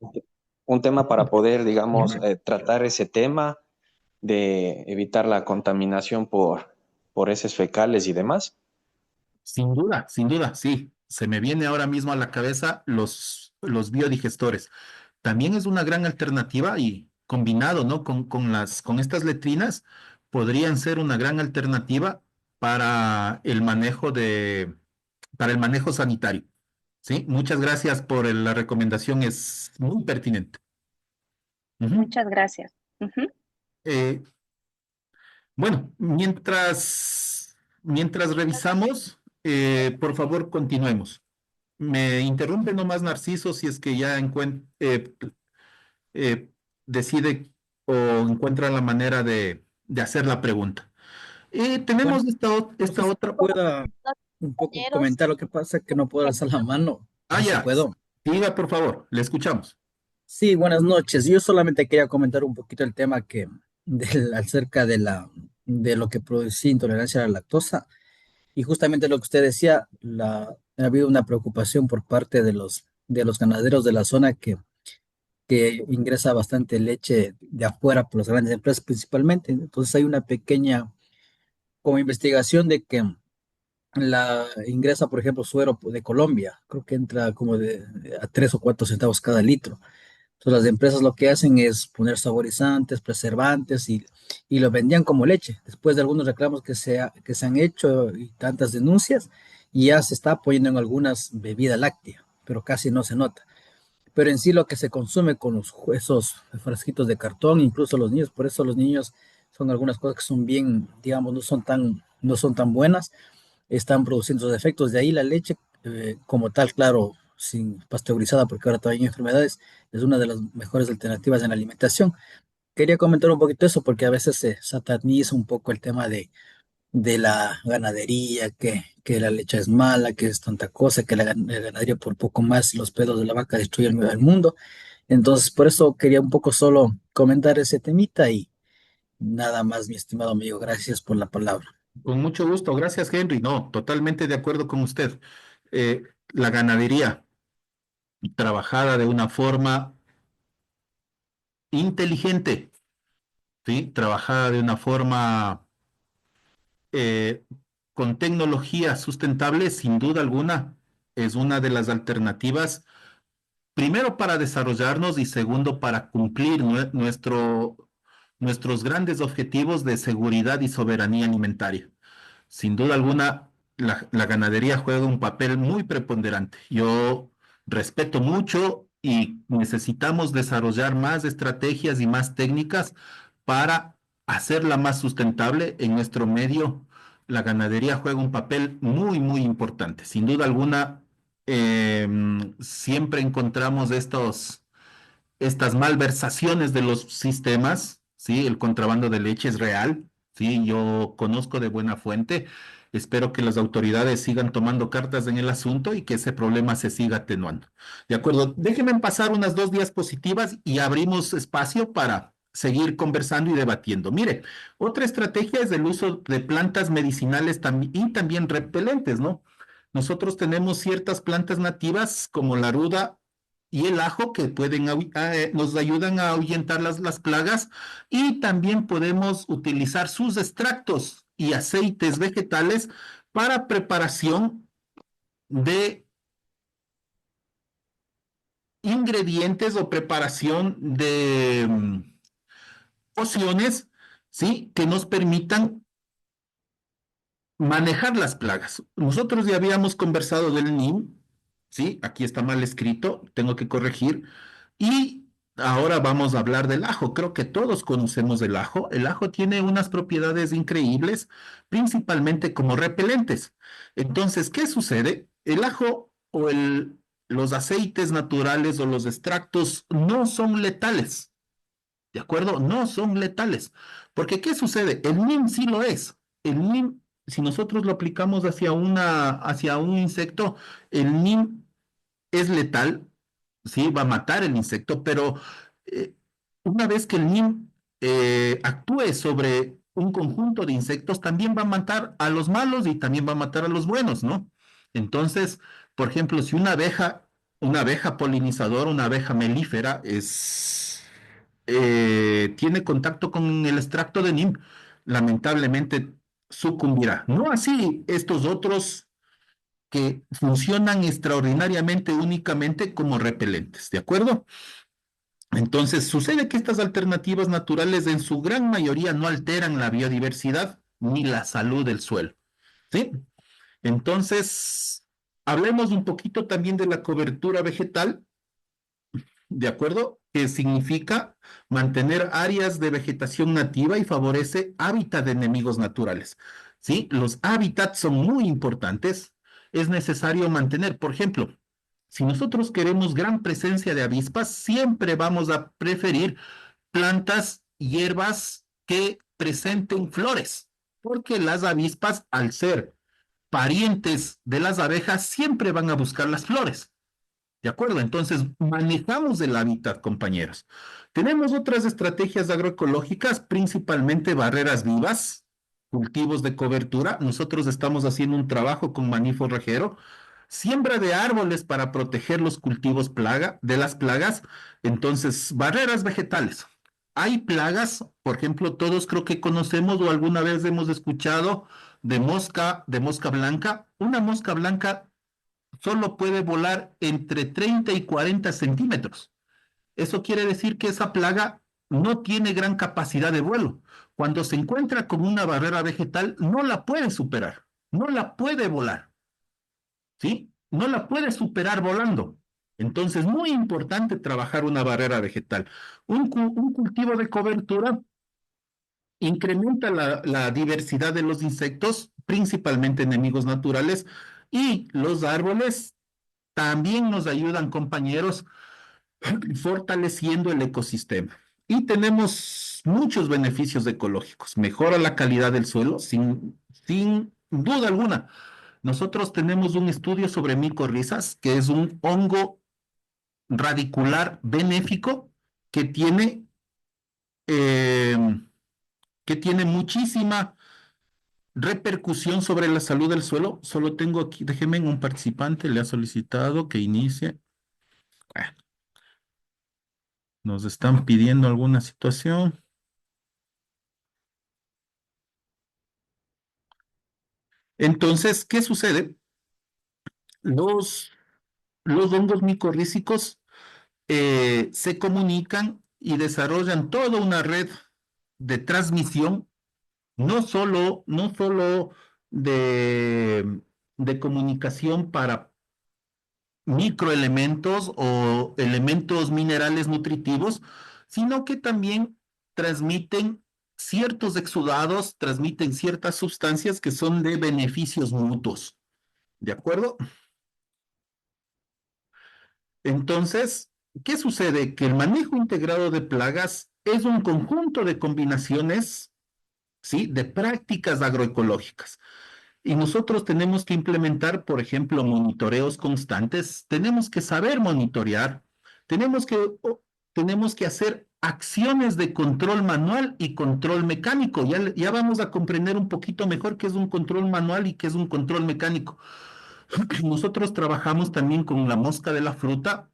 un tema para poder, digamos, tratar ese tema de evitar la contaminación por heces fecales y demás. Sin duda, sí. Se me viene ahora mismo a la cabeza los biodigestores. También es una gran alternativa y combinado, ¿no? Con estas letrinas, podrían ser una gran alternativa para para el manejo sanitario. Sí, muchas gracias por la recomendación, es muy pertinente. Ujú. Muchas gracias. Ujú. Eh, bueno, mientras revisamos, por favor, continuemos. Me interrumpe nomás Narciso si es que ya eh, decide o encuentra la manera de hacer la pregunta. Bueno, Tenemos no sé esta si otra. pueda un poco comentar lo que pasa, que no puedo alzar la mano. No Ah, sé si ya. puedo. Diga, por favor, le escuchamos. Sí, buenas noches. Yo solamente quería comentar un poquito el tema acerca de lo que produce intolerancia a la lactosa. Y justamente lo que usted decía, ha habido una preocupación por parte de los ganaderos de la zona que ingresa bastante leche de afuera por las grandes empresas principalmente. Entonces hay una pequeña como investigación de que ingresa, por ejemplo, suero de Colombia, creo que entra como a 3 o 4 centavos cada litro. Entonces las empresas lo que hacen es poner saborizantes, preservantes y lo vendían como leche. Después de algunos reclamos que se han hecho y tantas denuncias, ya se está poniendo en algunas bebidas lácteas, pero casi no se nota. Pero en sí lo que se consume con esos frasquitos de cartón, incluso los niños, por eso los niños son algunas cosas que son bien, digamos, no son tan buenas, están produciendo esos efectos. De ahí la leche, como tal, claro, sin pasteurizada, porque ahora todavía hay enfermedades, es una de las mejores alternativas en la alimentación. Quería comentar un poquito eso porque a veces se sataniza un poco el tema de la ganadería, que la leche es mala, que es tanta cosa, que la ganadería por poco más los pedos de la vaca destruyen el mundo. Entonces, por eso quería un poco solo comentar ese temita y nada más, mi estimado amigo. Gracias por la palabra. Con mucho gusto. Gracias, Henry. No, totalmente de acuerdo con usted. La ganadería trabajada de una forma inteligente, ¿sí? Trabajada de una forma eh, con tecnología sustentable, sin duda alguna, es una de las alternativas, primero para desarrollarnos y segundo para cumplir nuestros grandes objetivos de seguridad y soberanía alimentaria. Sin duda alguna, la ganadería juega un papel muy preponderante. Yo respeto mucho y necesitamos desarrollar más estrategias y más técnicas para hacerla más sustentable en nuestro medio. La ganadería juega un papel muy, muy importante. Sin duda alguna, siempre encontramos estas malversaciones de los sistemas, ¿sí? El contrabando de leche es real, ¿sí? Yo conozco de buena fuente. Espero que las autoridades sigan tomando cartas en el asunto y que ese problema se siga atenuando. De acuerdo, déjenme pasar unas 2 diapositivas y abrimos espacio para seguir conversando y debatiendo. Mire, otra estrategia es el uso de plantas medicinales y también repelentes, ¿no? Nosotros tenemos ciertas plantas nativas como la ruda y el ajo que nos ayudan a ahuyentar las plagas y también podemos utilizar sus extractos y aceites vegetales para preparación de ingredientes o preparación de pociones, ¿sí? Que nos permitan manejar las plagas. Nosotros ya habíamos conversado del NIM, ¿sí? Aquí está mal escrito, tengo que corregir. Y Ahora vamos a hablar del ajo. Creo que todos conocemos el ajo. El ajo tiene unas propiedades increíbles, principalmente como repelentes. Entonces, ¿qué sucede? El ajo o los aceites naturales o los extractos no son letales, ¿de acuerdo? No son letales. Porque, ¿qué sucede? El NIM sí lo es. El NIM, si nosotros lo aplicamos hacia un insecto, el NIM es letal, sí, va a matar el insecto, pero eh, una vez que el NIM actúe sobre un conjunto de insectos, también va a matar a los malos y también va a matar a los buenos, ¿no? Entonces, por ejemplo, si una abeja polinizadora, una abeja melífera, tiene contacto con el extracto de NIM, lamentablemente sucumbirá. No así estos otros que funcionan extraordinariamente únicamente como repelentes, ¿de acuerdo? Entonces, sucede que estas alternativas naturales en su gran mayoría no alteran la biodiversidad ni la salud del suelo, ¿sí? Entonces, hablemos un poquito también de la cobertura vegetal, ¿de acuerdo? Que significa mantener áreas de vegetación nativa y favorece hábitat de enemigos naturales. ¿Sí? Los hábitats son muy importantes. Es necesario mantener, por ejemplo, si nosotros queremos gran presencia de avispas, siempre vamos a preferir plantas, hierbas que presenten flores, porque las avispas, al ser parientes de las abejas, siempre van a buscar las flores. ¿De acuerdo? Entonces, manejamos el hábitat, compañeros. Tenemos otras estrategias agroecológicas, principalmente barreras vivas, cultivos de cobertura. Nosotros estamos haciendo un trabajo con maní forrajero, siembra de árboles para proteger los cultivos de las plagas. Entonces, barreras vegetales. Hay plagas, por ejemplo, todos creo que conocemos o alguna vez hemos escuchado de mosca blanca. Una mosca blanca solo puede volar entre 30 y 40 centímetros. Eso quiere decir que esa plaga no tiene gran capacidad de vuelo. Cuando se encuentra con una barrera vegetal, no la puede superar, no la puede volar, ¿sí? No la puede superar volando. Entonces, muy importante trabajar una barrera vegetal. Un cultivo de cobertura incrementa la diversidad de los insectos, principalmente enemigos naturales, y los árboles también nos ayudan, compañeros, fortaleciendo el ecosistema. Y tenemos muchos beneficios ecológicos. Mejora la calidad del suelo, sin duda alguna. Nosotros tenemos un estudio sobre micorrizas, que es un hongo radicular benéfico que tiene, eh, que tiene muchísima repercusión sobre la salud del suelo. Solo tengo aquí, déjeme, un participante le ha solicitado que inicie. Bueno, nos están pidiendo alguna situación. Entonces, ¿qué sucede? Los, los hongos micorrízicos se comunican y desarrollan toda una red de transmisión, no solo de comunicación para microelementos o elementos minerales nutritivos, sino que también transmiten ciertos exudados, transmiten ciertas sustancias que son de beneficios mutuos. ¿De acuerdo? Entonces, ¿qué sucede? Que el manejo integrado de plagas es un conjunto de combinaciones, ¿sí? De prácticas agroecológicas. Y nosotros tenemos que implementar, por ejemplo, monitoreos constantes, tenemos que saber monitorear, tenemos que, tenemos que hacer acciones de control manual y control mecánico. Ya vamos a comprender un poquito mejor qué es un control manual y qué es un control mecánico. Nosotros trabajamos también con la mosca de la fruta.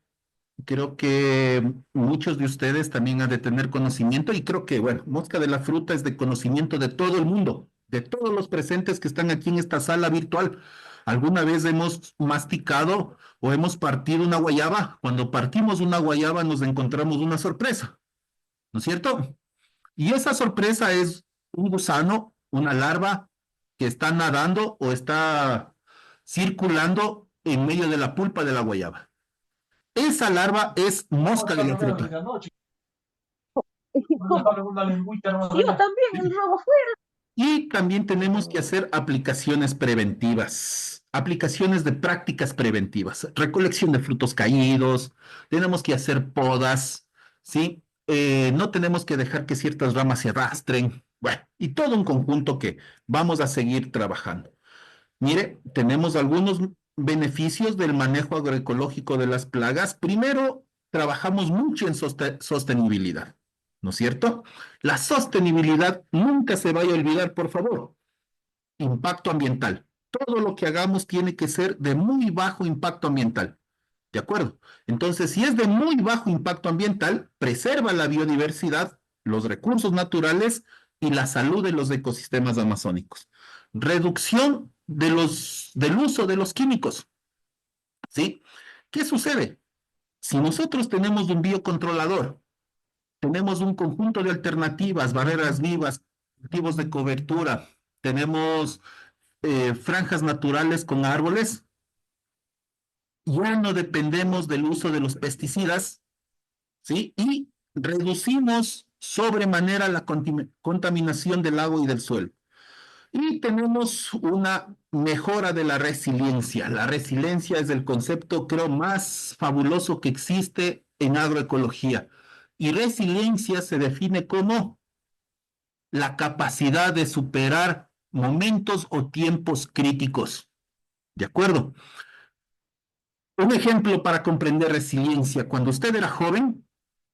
Creo que muchos de ustedes también han de tener conocimiento y creo que, bueno, mosca de la fruta es de conocimiento de todo el mundo, de todos los presentes que están aquí en esta sala virtual. ¿Alguna vez hemos masticado o hemos partido una guayaba? Cuando partimos una guayaba nos encontramos una sorpresa, ¿no es cierto? Y esa sorpresa es un gusano, una larva que está nadando o está circulando en medio de la pulpa de la guayaba. Esa larva es mosca de la fruta. Yo también, el robo fue. Y también tenemos que hacer aplicaciones preventivas, aplicaciones de prácticas preventivas, recolección de frutos caídos, tenemos que hacer podas, ¿sí? No tenemos que dejar que ciertas ramas se arrastren, bueno, y todo un conjunto que vamos a seguir trabajando. Mire, tenemos algunos beneficios del manejo agroecológico de las plagas. Primero, trabajamos mucho en sostenibilidad, ¿no es cierto? La sostenibilidad nunca se vaya a olvidar, por favor. Impacto ambiental. Todo lo que hagamos tiene que ser de muy bajo impacto ambiental. ¿De acuerdo? Entonces, si es de muy bajo impacto ambiental, preserva la biodiversidad, los recursos naturales y la salud de los ecosistemas amazónicos. Reducción del uso de los químicos. ¿Sí? ¿Qué sucede? Si nosotros tenemos un biocontrolador, tenemos un conjunto de alternativas, barreras vivas, cultivos de cobertura, tenemos franjas naturales con árboles, ya no dependemos del uso de los pesticidas, ¿sí? Y reducimos sobremanera la contaminación del agua y del suelo. Y tenemos una mejora de la resiliencia. La resiliencia es el concepto, creo, más fabuloso que existe en agroecología. Y resiliencia se define como la capacidad de superar momentos o tiempos críticos. ¿De acuerdo? Un ejemplo para comprender resiliencia. Cuando usted era joven,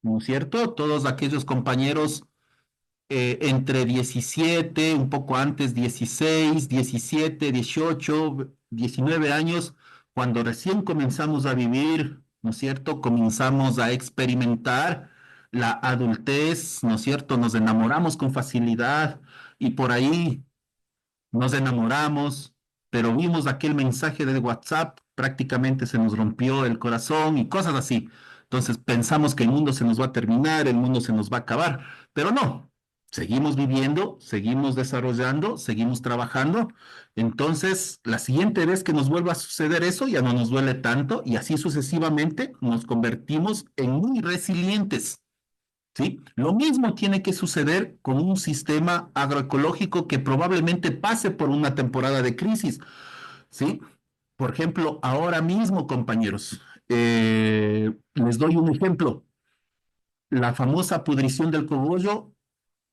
¿no es cierto? Todos aquellos compañeros entre 17, un poco antes, 16, 17, 18, 19 años, cuando recién comenzamos a vivir, ¿no es cierto? Comenzamos a experimentar la adultez, ¿no es cierto? Nos enamoramos con facilidad y por ahí nos enamoramos, pero vimos aquel mensaje de WhatsApp, prácticamente se nos rompió el corazón y cosas así. Entonces pensamos que el mundo se nos va a terminar, el mundo se nos va a acabar, pero no. Seguimos viviendo, seguimos desarrollando, seguimos trabajando. Entonces, la siguiente vez que nos vuelva a suceder eso, ya no nos duele tanto y así sucesivamente nos convertimos en muy resilientes. ¿Sí? Lo mismo tiene que suceder con un sistema agroecológico que probablemente pase por una temporada de crisis, ¿sí? Por ejemplo, ahora mismo, compañeros, les doy un ejemplo, la famosa pudrición del cogollo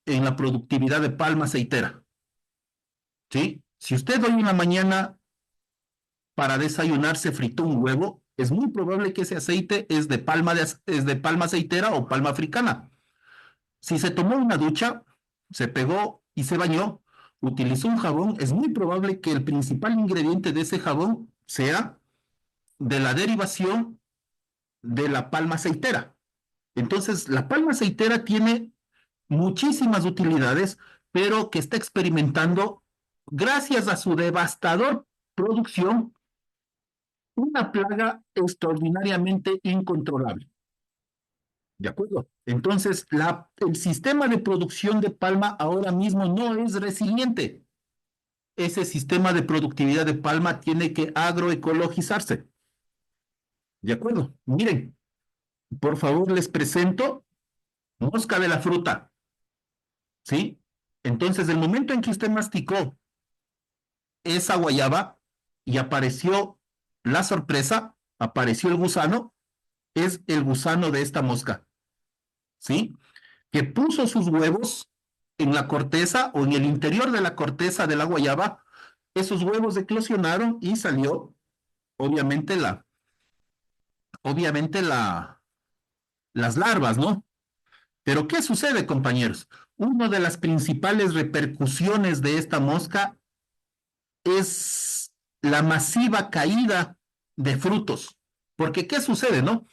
en la productividad de palma aceitera, ¿sí? Si usted hoy en la mañana para desayunar se fritó un huevo, es muy probable que ese aceite es de es de palma aceitera o palma africana. Si se tomó una ducha, se pegó y se bañó, utilizó un jabón, es muy probable que el principal ingrediente de ese jabón sea de la derivación de la palma aceitera. Entonces, la palma aceitera tiene muchísimas utilidades, pero que está experimentando, gracias a su devastador producción, una plaga extraordinariamente incontrolable. ¿De acuerdo? Entonces, el sistema de producción de palma ahora mismo no es resiliente. Ese sistema de productividad de palma tiene que agroecologizarse. ¿De acuerdo? Miren, por favor, les presento mosca de la fruta. ¿Sí? Entonces, el momento en que usted masticó esa guayaba y apareció la sorpresa, apareció el gusano, es el gusano de esta mosca. ¿Sí? Que puso sus huevos en la corteza o en el interior de la corteza de la guayaba, esos huevos eclosionaron y salió, obviamente, obviamente las larvas, ¿no? Pero ¿qué sucede, compañeros? Una de las principales repercusiones de esta mosca es la masiva caída de frutos. Porque ¿qué sucede, no?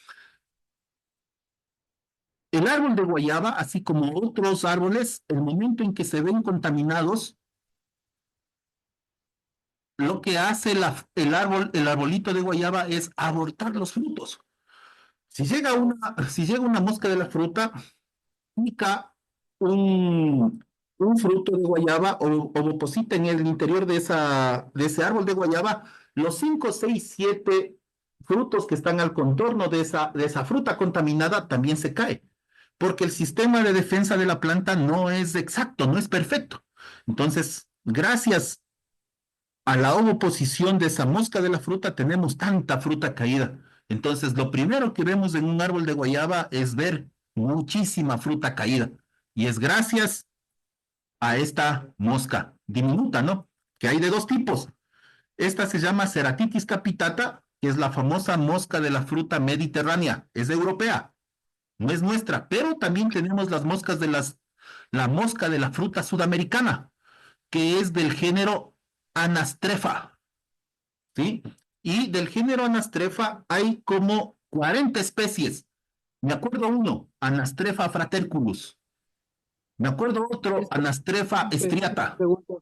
El árbol de guayaba, así como otros árboles, el momento en que se ven contaminados, lo que hace el árbol, el arbolito de guayaba es abortar los frutos. Si llega una mosca de la fruta, pica un fruto de guayaba o deposita en el interior de ese árbol de guayaba, los 5, 6, 7 frutos que están al contorno de esa fruta contaminada también se cae, porque el sistema de defensa de la planta no es exacto, no es perfecto. Entonces, gracias a la oposición de esa mosca de la fruta, tenemos tanta fruta caída. Entonces, lo primero que vemos en un árbol de guayaba es ver muchísima fruta caída. Y es gracias a esta mosca diminuta, ¿no? Que hay de dos tipos. Esta se llama Ceratitis capitata, que es la famosa mosca de la fruta mediterránea. Es europea, no es nuestra, pero también tenemos las moscas la mosca de la fruta sudamericana, que es del género Anastrefa, ¿sí? Y del género Anastrefa hay como 40 especies. Me acuerdo uno, Anastrefa fraterculus. Me acuerdo otro, Anastrefa striata, Pregunta.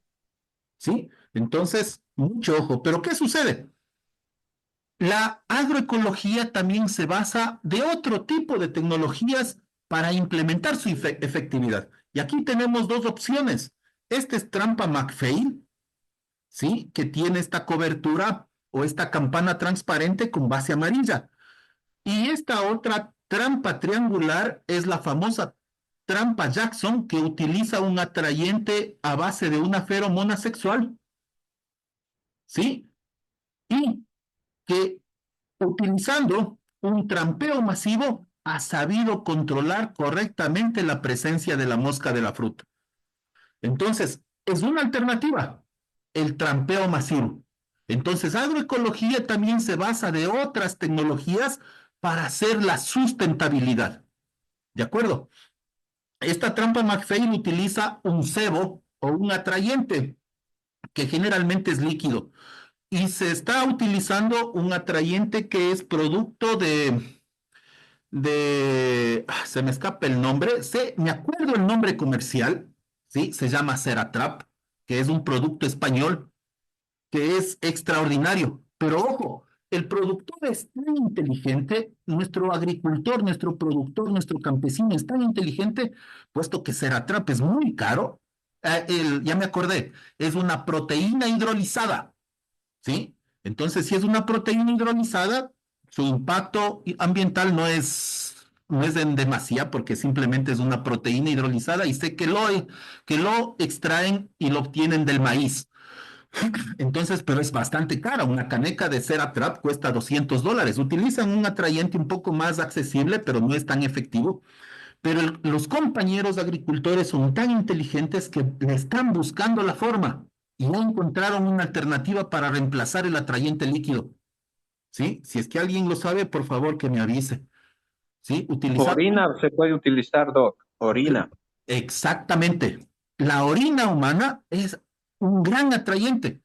¿sí? Entonces, mucho ojo. Pero ¿qué sucede? La agroecología también se basa de otro tipo de tecnologías para implementar su efectividad. Y aquí tenemos dos opciones. Este es trampa McPhail, ¿sí? Que tiene esta cobertura o esta campana transparente con base amarilla. Y esta otra trampa triangular es la famosa trampa Jackson, que utiliza un atrayente a base de una feromona sexual, ¿sí? Y que utilizando un trampeo masivo ha sabido controlar correctamente la presencia de la mosca de la fruta. Entonces, es una alternativa, el trampeo masivo. Entonces, agroecología también se basa de otras tecnologías para hacer la sustentabilidad. ¿De acuerdo? Esta trampa McPhail utiliza un cebo o un atrayente que generalmente es líquido y se está utilizando un atrayente que es producto se me escapa el nombre, me acuerdo el nombre comercial, ¿sí? Se llama Ceratrap, que es un producto español que es extraordinario. Pero ojo, el productor es tan inteligente, nuestro agricultor, nuestro productor, nuestro campesino es tan inteligente, puesto que Ceratrap es muy caro. Ya me acordé, es una proteína hidrolizada, ¿sí? Entonces, si es una proteína hidrolizada, su impacto ambiental no es en demasía, porque simplemente es una proteína hidrolizada y sé que lo extraen y lo obtienen del maíz. Entonces, pero es bastante cara. Una caneca de Ceratrap cuesta $200. Utilizan un atrayente un poco más accesible, pero no es tan efectivo. Pero los compañeros agricultores son tan inteligentes que le están buscando la forma y no encontraron una alternativa para reemplazar el atrayente líquido. ¿Sí? Si es que alguien lo sabe, por favor que me avise. ¿Sí? Utilizar Orina se puede utilizar, Doc. Orina. exactamente. La orina humana es un gran atrayente.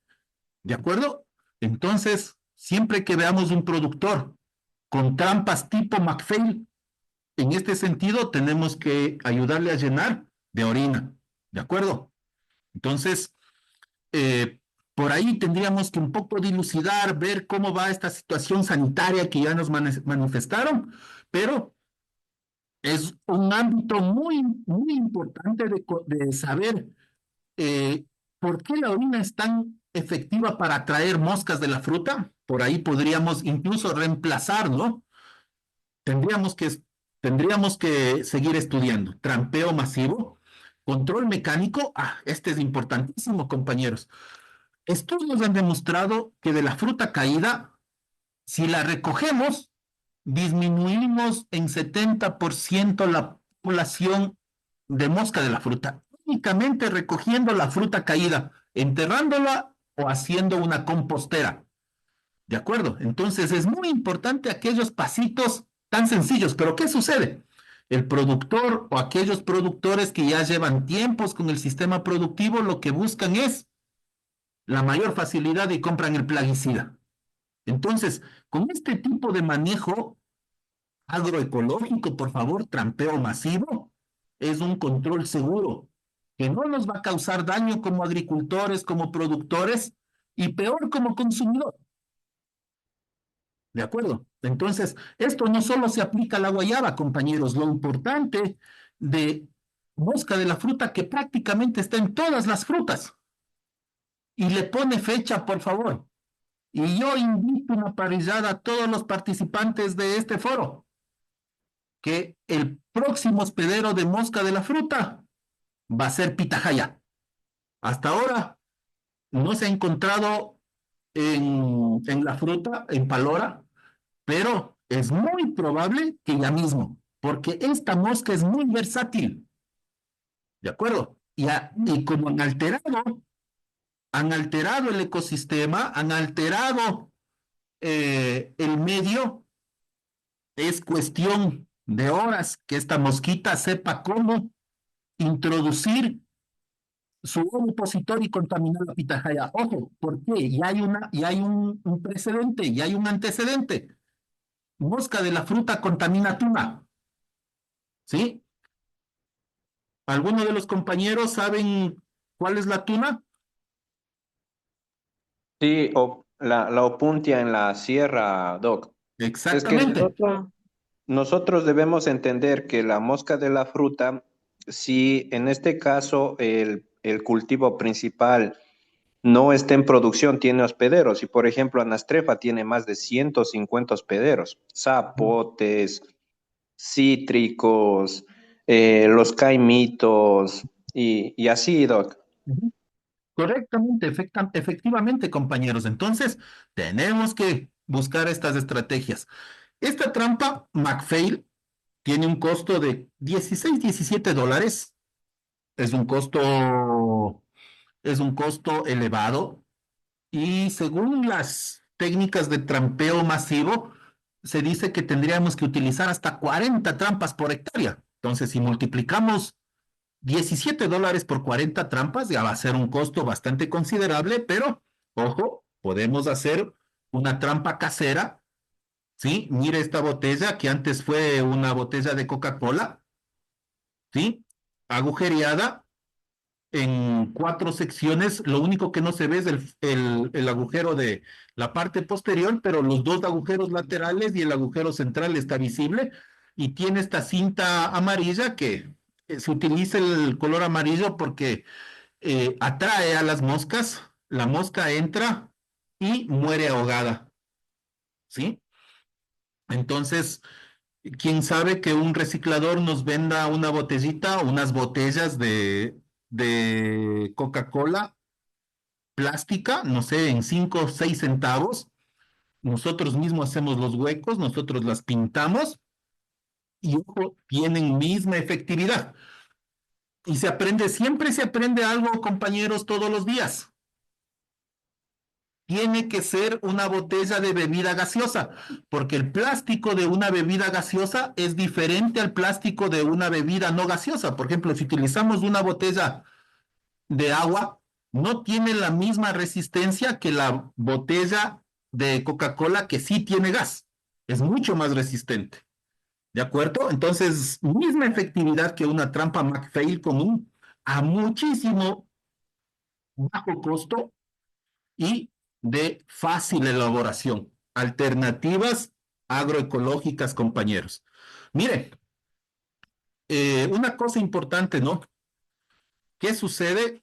¿De acuerdo? Entonces, siempre que veamos un productor con trampas tipo McPhail, en este sentido tenemos que ayudarle a llenar de orina. ¿De acuerdo? Entonces, eh, por ahí tendríamos que un poco dilucidar, ver cómo va esta situación sanitaria que ya nos manifestaron, pero es un ámbito muy, muy importante de saber eh, ¿por qué la orina es tan efectiva para atraer moscas de la fruta? Por ahí podríamos incluso reemplazar, ¿no? Tendríamos que, tendríamos que seguir estudiando. Trampeo masivo, control mecánico. Este es importantísimo, compañeros. Estudios han demostrado que de la fruta caída, si la recogemos, disminuimos en 70% la población de mosca de la fruta, únicamente recogiendo la fruta caída, enterrándola o haciendo una compostera. ¿De acuerdo? Entonces es muy importante aquellos pasitos tan sencillos, pero ¿qué sucede? El productor o aquellos productores que ya llevan tiempos con el sistema productivo, lo que buscan es la mayor facilidad y compran el plaguicida. Entonces, con este tipo de manejo agroecológico, por favor, trampeo masivo, es un control seguro que no nos va a causar daño como agricultores, como productores y peor como consumidor. ¿De acuerdo? Entonces, esto no solo se aplica a la guayaba, compañeros, lo importante de mosca de la fruta que prácticamente está en todas las frutas. Y le pone fecha, por favor. Y yo invito una parrillada a todos los participantes de este foro, que el próximo hospedero de Mosca de la Fruta va a ser Pitahaya. Hasta ahora no se ha encontrado en la fruta, en Palora, pero es muy probable que ya mismo, porque esta mosca es muy versátil, ¿de acuerdo? Y como han alterado el ecosistema, han alterado el medio, es cuestión de horas que esta mosquita sepa cómo introducir su ovipositor y contaminar la pitahaya. Ojo, ¿por qué? Ya hay un precedente, ya hay un antecedente. Mosca de la fruta contamina tuna, ¿sí? ¿Alguno de los compañeros saben cuál es la tuna? Sí, la opuntia en la sierra, Doc. Es que Exactamente. nosotros debemos entender que la mosca de la fruta, si en este caso el cultivo principal no está en producción, tiene hospederos. Y por ejemplo, Anastrefa tiene más de 150 hospederos, zapotes, cítricos, los caimitos y así, Doc. Ujú. Correctamente, efectivamente, compañeros. Entonces, tenemos que buscar estas estrategias. Esta trampa, McPhail, tiene un costo de 16, $17. Es un costo, es un costo elevado. Y según las técnicas de trampeo masivo, se dice que tendríamos que utilizar hasta 40 trampas por hectárea. Entonces, si multiplicamos $17 por 40 trampas, ya va a ser un costo bastante considerable, pero ojo, podemos hacer una trampa casera, ¿sí? Mire esta botella que antes fue una botella de Coca-Cola, ¿sí? Agujereada en 4 secciones. Lo único que no se ve es el agujero de la parte posterior, pero los 2 agujeros laterales y el agujero central está visible, y tiene esta cinta amarilla que se utiliza el color amarillo porque atrae a las moscas. La mosca entra y muere ahogada, ¿sí? Entonces, quién sabe que un reciclador nos venda una botellita o unas botellas de Coca-Cola plástica, no sé, en 5 o 6 centavos. Nosotros mismos hacemos los huecos, nosotros las pintamos y ojo, tienen misma efectividad. Y se aprende, siempre se aprende algo, compañeros, todos los días. Tiene que ser una botella de bebida gaseosa, porque el plástico de una bebida gaseosa es diferente al plástico de una bebida no gaseosa. Por ejemplo, si utilizamos una botella de agua, no tiene la misma resistencia que la botella de Coca-Cola, que sí tiene gas. Es mucho más resistente. ¿De acuerdo? Entonces, misma efectividad que una trampa McPhail común, a muchísimo bajo costo y de fácil elaboración. Alternativas agroecológicas, compañeros. Mire, una cosa importante, ¿no? ¿Qué sucede?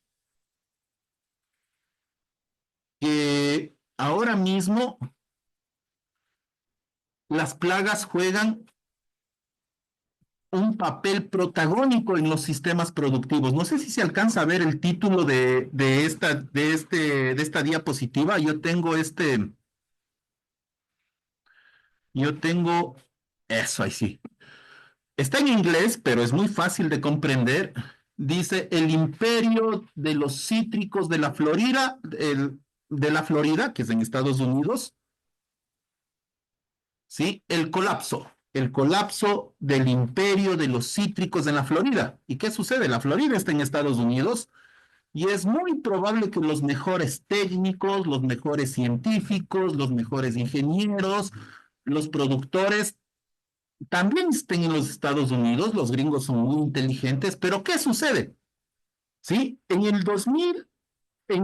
Que ahora mismo las plagas juegan un papel protagónico en los sistemas productivos. No sé si se alcanza a ver el título de esta diapositiva. Yo tengo eso ahí sí. Está en inglés, pero es muy fácil de comprender. Dice el imperio de los cítricos de la Florida, de la Florida, que es en Estados Unidos, ¿sí? El colapso del imperio de los cítricos en la Florida. ¿Y qué sucede? La Florida está en Estados Unidos y es muy probable que los mejores técnicos, los mejores científicos, los mejores ingenieros, los productores también estén en los Estados Unidos. Los gringos son muy inteligentes, pero ¿qué sucede? ¿Sí? En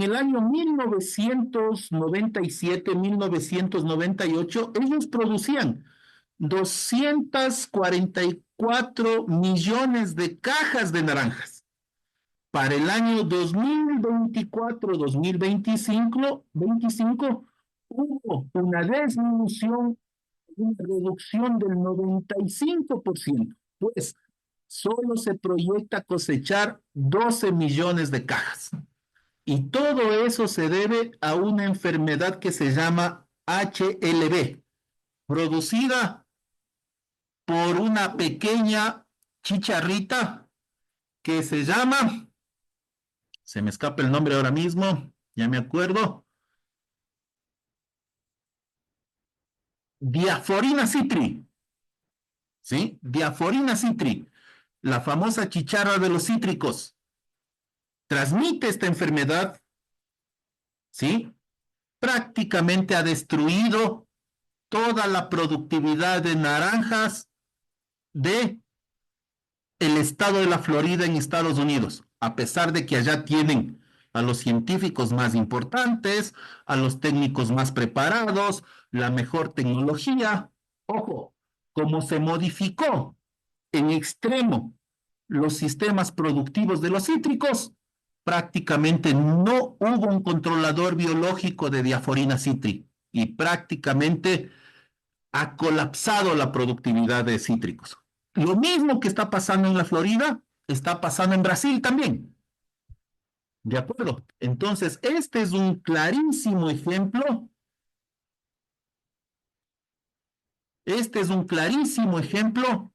el año 1997, 1998, ellos producían 244 millones de cajas de naranjas. Para el año 2024-2025, hubo una disminución, una reducción del 95%, pues solo se proyecta cosechar 12 millones de cajas. Y todo eso se debe a una enfermedad que se llama HLB, producida por una pequeña chicharrita que se llama, se me escapa el nombre ahora mismo, ya me acuerdo, Diaforina citri, ¿sí? Diaforina citri, la famosa chicharra de los cítricos, transmite esta enfermedad, ¿sí? Prácticamente ha destruido toda la productividad de naranjas de el estado de la Florida en Estados Unidos, a pesar de que allá tienen a los científicos más importantes, a los técnicos más preparados, la mejor tecnología. Ojo, como se modificó en extremo los sistemas productivos de los cítricos, prácticamente no hubo un controlador biológico de Diaforina citri y prácticamente ha colapsado la productividad de cítricos. Lo mismo que está pasando en la Florida, está pasando en Brasil también. ¿De acuerdo? Entonces, este es un clarísimo ejemplo. Este es un clarísimo ejemplo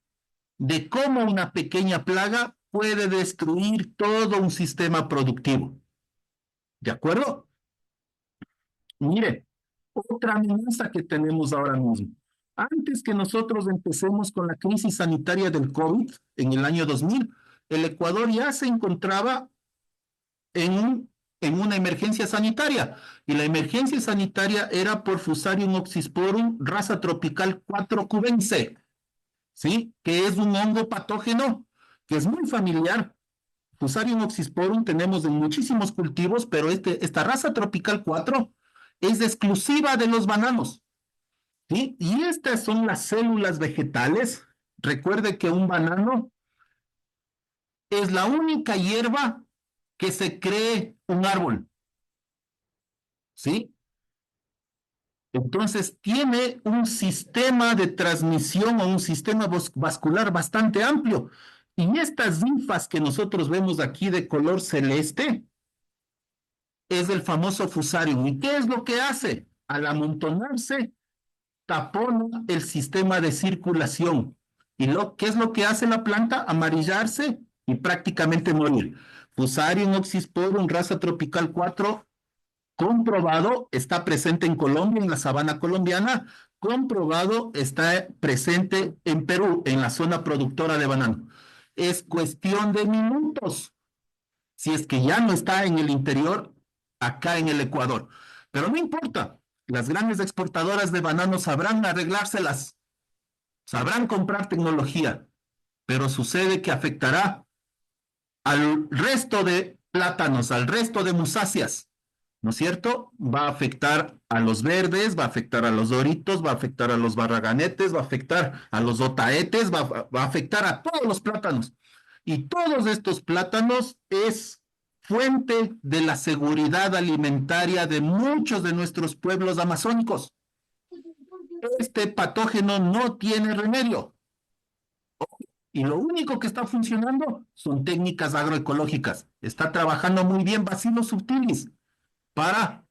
de cómo una pequeña plaga puede destruir todo un sistema productivo. ¿De acuerdo? Mire, otra amenaza que tenemos ahora mismo. Antes que nosotros empecemos con la crisis sanitaria del COVID en el año 2000, el Ecuador ya se encontraba en una emergencia sanitaria. Y la emergencia sanitaria era por Fusarium oxysporum, raza tropical 4 cubense, ¿sí? Que es un hongo patógeno que es muy familiar. Fusarium oxysporum tenemos en muchísimos cultivos, pero esta raza tropical 4 es exclusiva de los bananos, ¿sí? Y estas son las células vegetales. Recuerde que un banano es la única hierba que se cree un árbol, ¿sí? Entonces tiene un sistema de transmisión o un sistema vascular bastante amplio. Y estas linfas que nosotros vemos aquí de color celeste es el famoso fusarium. ¿Y qué es lo que hace? Al amontonarse, tapona el sistema de circulación. ¿Y qué es lo que hace la planta? Amarillarse y prácticamente morir. Fusarium oxysporum, raza tropical 4, comprobado, está presente en Colombia, en la sabana colombiana, comprobado, está presente en Perú, en la zona productora de banano. Es cuestión de minutos, si es que ya no está en el interior, acá en el Ecuador. Pero no importa, las grandes exportadoras de bananos sabrán arreglárselas, sabrán comprar tecnología, pero sucede que afectará al resto de plátanos, al resto de musáceas, ¿no es cierto? Va a afectar a los verdes, va a afectar a los doritos, va a afectar a los barraganetes, va a afectar a los otaetes, va a afectar a todos los plátanos. Y todos estos plátanos es fuente de la seguridad alimentaria de muchos de nuestros pueblos amazónicos. Este patógeno no tiene remedio. Y lo único que está funcionando son técnicas agroecológicas. Está trabajando muy bien Bacillus subtilis para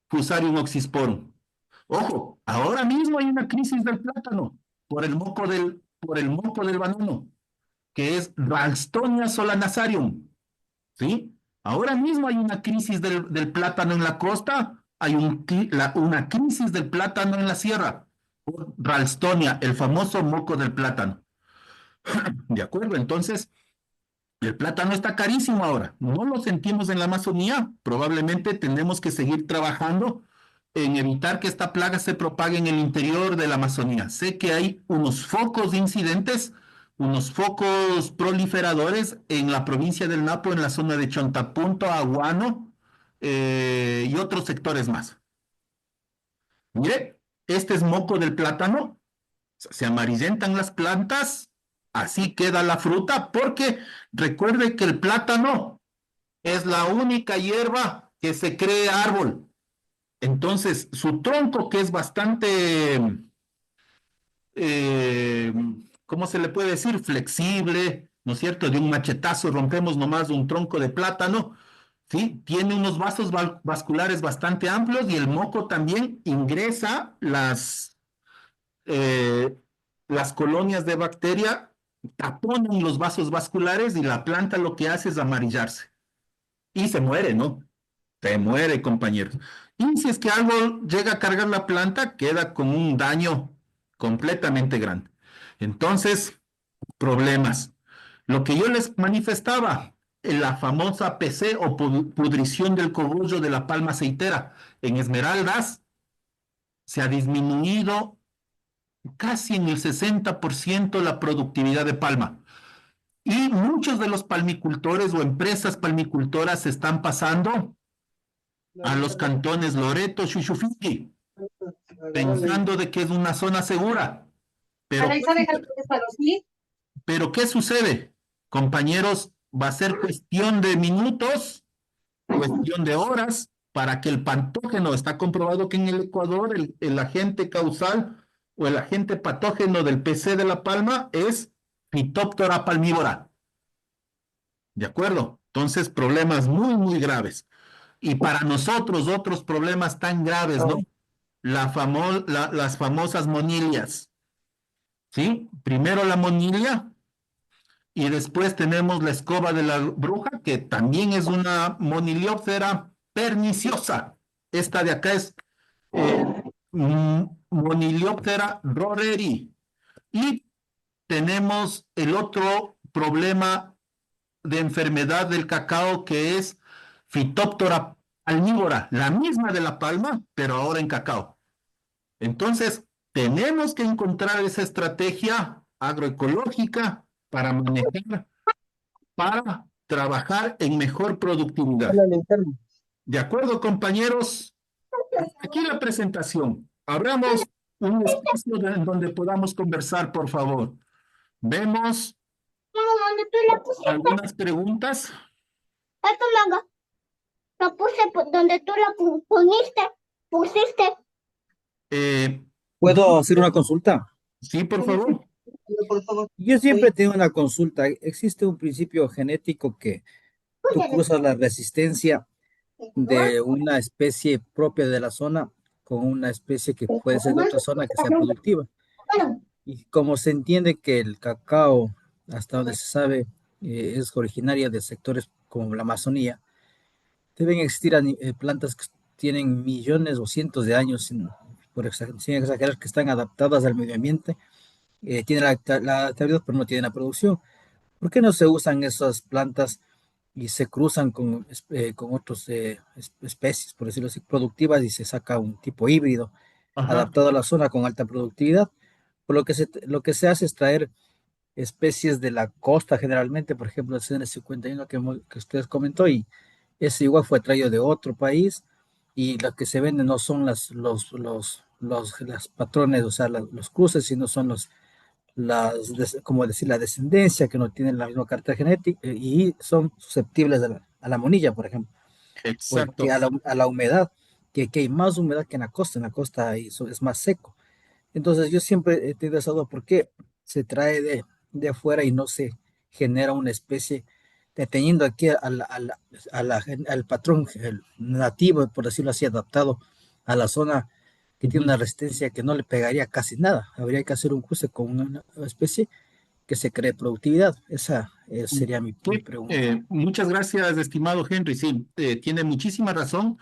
Fusarium oxysporum. Ojo, ahora mismo hay una crisis del plátano por el moco del banano, que es Ralstonia solanacarium, ¿sí? Ahora mismo hay una crisis del plátano en la costa, hay una crisis del plátano en la sierra, por Ralstonia, el famoso moco del plátano. ¿De acuerdo? Entonces, el plátano está carísimo ahora. No lo sentimos en la Amazonía. Probablemente tenemos que seguir trabajando en evitar que esta plaga se propague en el interior de la Amazonía. Sé que hay unos focos de incidentes, unos focos proliferadores en la provincia del Napo, en la zona de Chontapunto, Aguano y otros sectores más. Mire, este es moco del plátano. Se amarillentan las plantas, así queda la fruta, porque recuerde que el plátano es la única hierba que se cree árbol. Entonces, su tronco, que es bastante, eh, ¿cómo se le puede decir? Flexible, ¿no es cierto? De un machetazo rompemos nomás un tronco de plátano, ¿sí? Tiene unos vasos vasculares bastante amplios y el moco también ingresa eh, las colonias de bacteria, taponan los vasos vasculares y la planta lo que hace es amarillarse y se muere, ¿no? Se muere, compañeros. Y si es que algo llega a cargar la planta, queda con un daño completamente grande. Entonces, problemas. Lo que yo les manifestaba, la famosa PC o pudrición del cogollo de la palma aceitera en Esmeraldas, se ha disminuido casi en el 60% la productividad de palma. Y muchos de los palmicultores o empresas palmicultoras se están pasando a los cantones Loreto, Chuchufiqui, pensando de que es una zona segura. Pero, pero ¿qué sucede? Compañeros, va a ser cuestión de minutos, cuestión de horas, para que el patógeno, está comprobado que en el Ecuador el agente causal o el agente patógeno del PC de la palma es Phytophthora palmivora. ¿De acuerdo? Entonces, problemas muy, muy graves. Y para nosotros, otros problemas tan graves, ¿no? Las famosas monilias, ¿sí? Primero la monilia y después tenemos la escoba de la bruja, que también es una monilióptera perniciosa. Esta de acá es Monilióptera roreri. Y tenemos el otro problema de enfermedad del cacao, que es Phytophthora palmívora, la misma de la palma, pero ahora en cacao. Entonces, tenemos que encontrar esa estrategia agroecológica para manejar, para trabajar en mejor productividad. ¿De acuerdo, compañeros? Aquí la presentación. Abramos un espacio en donde podamos conversar, por favor. Vemos algunas preguntas. Lo puse donde tú lo pusiste. Eh, ¿Puedo hacer una consulta? sí, por favor. Yo siempre tengo una consulta. Existe un principio genético que tú cruzas la resistencia de una especie propia de la zona con una especie que puede ser de otra zona que sea productiva. Y como se entiende que el cacao, hasta donde se sabe, es originaria de sectores como la Amazonía, deben existir plantas que tienen millones o cientos de años, sin exagerar, que están adaptadas al medio ambiente, tienen la adaptabilidad, pero no tienen la producción. ¿Por qué no se usan esas plantas y se cruzan con otras especies, por decirlo así, productivas, y se saca un tipo híbrido Ajá. adaptado a la zona con alta productividad? Por lo que se hace es traer especies de la costa generalmente, por ejemplo, el CN51 que ustedes comentó, y ese igual fue traído de otro país, y lo que se vende no son las patrones, o sea, los cruces, sino son como decir, la descendencia, que no tienen la misma carta genética, y son susceptibles a la monilla, por ejemplo, Exacto. porque a la humedad, que hay más humedad que en la costa eso es más seco. Entonces yo siempre he tenido esa duda, ¿por qué se trae de afuera y no se genera una especie teniendo aquí al patrón nativo, por decirlo así, adaptado a la zona que tiene una resistencia que no le pegaría casi nada? Habría que hacer un cruce con una especie que se cree productividad. Esa sería mi Sí, pregunta. muchas gracias, estimado Henry. Sí, tiene muchísima razón.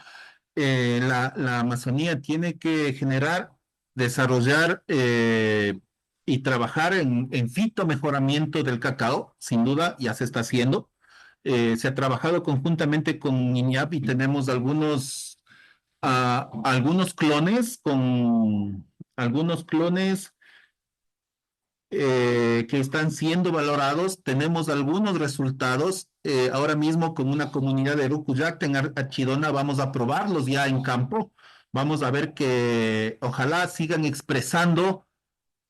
La Amazonía tiene que generar, desarrollar y trabajar en fitomejoramiento del cacao, sin duda, ya se está haciendo. Se ha trabajado conjuntamente con INIAP y tenemos algunos clones que están siendo valorados. Tenemos algunos resultados. Ahora mismo con una comunidad de Rucuyacta en Archidona vamos a probarlos ya en campo. Vamos a ver que ojalá sigan expresando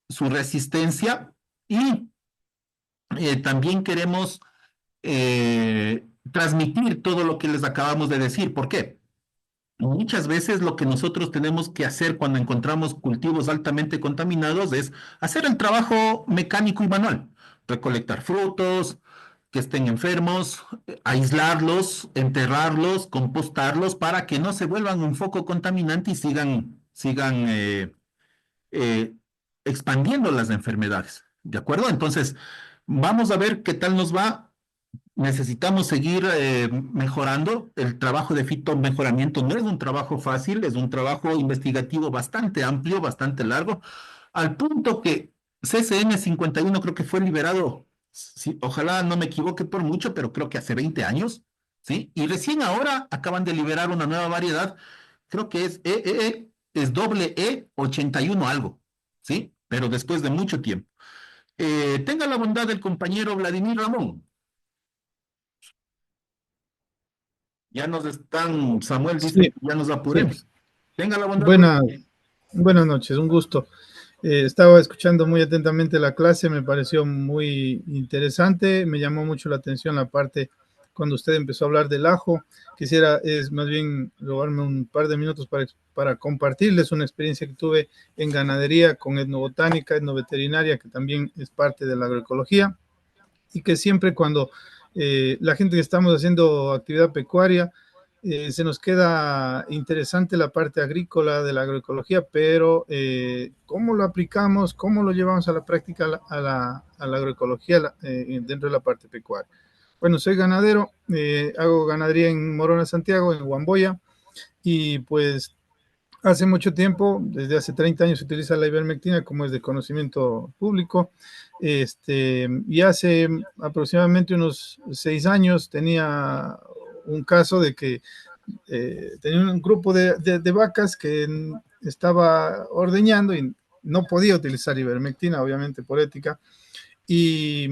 su resistencia y también queremos transmitir todo lo que les acabamos de decir. ¿Por qué? Muchas veces lo que nosotros tenemos que hacer cuando encontramos cultivos altamente contaminados es hacer el trabajo mecánico y manual, recolectar frutos que estén enfermos, aislarlos, enterrarlos, compostarlos para que no se vuelvan un foco contaminante y sigan eh, expandiendo las enfermedades. ¿De acuerdo? Entonces, vamos a ver qué tal nos va. Necesitamos seguir mejorando. El trabajo de fitomejoramiento no es un trabajo fácil, es un trabajo investigativo bastante amplio, bastante largo, al punto que CCN 51 creo que fue liberado, sí, ojalá no me equivoque por mucho, pero creo que hace 20 años, ¿sí? Y recién ahora acaban de liberar una nueva variedad, creo que es doble E81 algo, ¿sí? Pero después de mucho tiempo. Tenga la bondad del compañero Vladimir Ramón. Samuel dice Sí, que ya nos sí. apuremos. Tenga la bondad. Buenas, buenas noches, un gusto. Estaba escuchando muy atentamente la clase, me pareció muy interesante, me llamó mucho la atención la parte cuando usted empezó a hablar del ajo. Quisiera más bien robarme un par de minutos para compartirles una experiencia que tuve en ganadería con etnobotánica, etnoveterinaria, que también es parte de la agroecología, y que siempre cuando la gente que estamos haciendo actividad pecuaria, se nos queda interesante la parte agrícola de la agroecología, pero ¿cómo lo aplicamos? ¿Cómo lo llevamos a la práctica a la agroecología dentro de la parte pecuaria? Bueno, soy ganadero, hago ganadería en Morona, Santiago, en Huamboya, y pues hace mucho tiempo, desde hace 30 años, se utiliza la ivermectina, como es de conocimiento público. Y hace aproximadamente unos 6 años tenía un caso de que tenía un grupo de vacas que estaba ordeñando y no podía utilizar ivermectina, obviamente por ética, y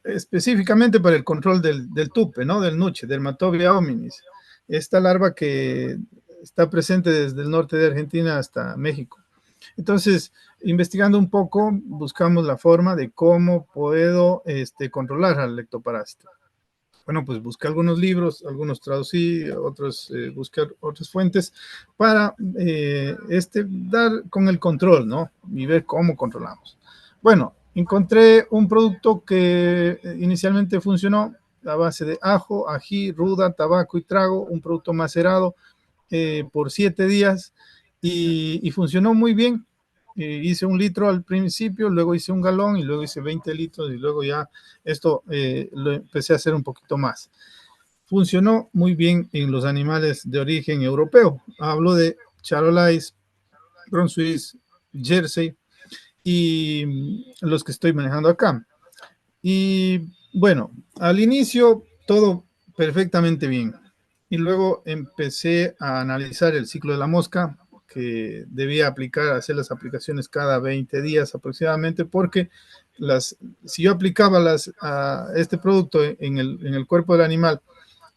específicamente para el control del tupe, ¿no? Del nuche, Dermatobia hominis, esta larva que está presente desde el norte de Argentina hasta México. Entonces, investigando un poco, buscamos la forma de cómo puedo controlar al lectoparásito. Bueno, pues busqué algunos libros, algunos traducí, otros busqué otras fuentes para dar con el control, ¿no? Y ver cómo controlamos. Bueno, encontré un producto que inicialmente funcionó a base de ajo, ají, ruda, tabaco y trago, un producto macerado por 7 días y funcionó muy bien. Hice 1 litro al principio, luego hice 1 galón y luego hice 20 litros y luego ya esto lo empecé a hacer un poquito más. Funcionó muy bien en los animales de origen europeo. Hablo de Charolais, Brunswick, Jersey y los que estoy manejando acá. Y bueno, al inicio todo perfectamente bien. Y luego empecé a analizar el ciclo de la mosca, que debía hacer las aplicaciones cada 20 días aproximadamente, porque si yo aplicaba este producto en el cuerpo del animal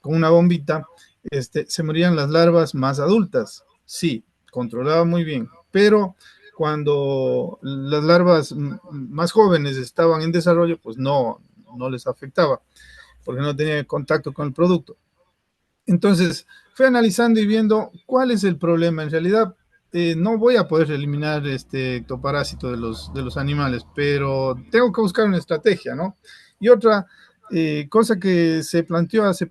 con una bombita, se morían las larvas más adultas. Sí, controlaba muy bien, pero cuando las larvas más jóvenes estaban en desarrollo, pues no les afectaba, porque no tenía contacto con el producto. Entonces, fui analizando y viendo cuál es el problema. En realidad, no voy a poder eliminar este ectoparásito de los animales, pero tengo que buscar una estrategia, ¿no? Y otra cosa que se planteó hace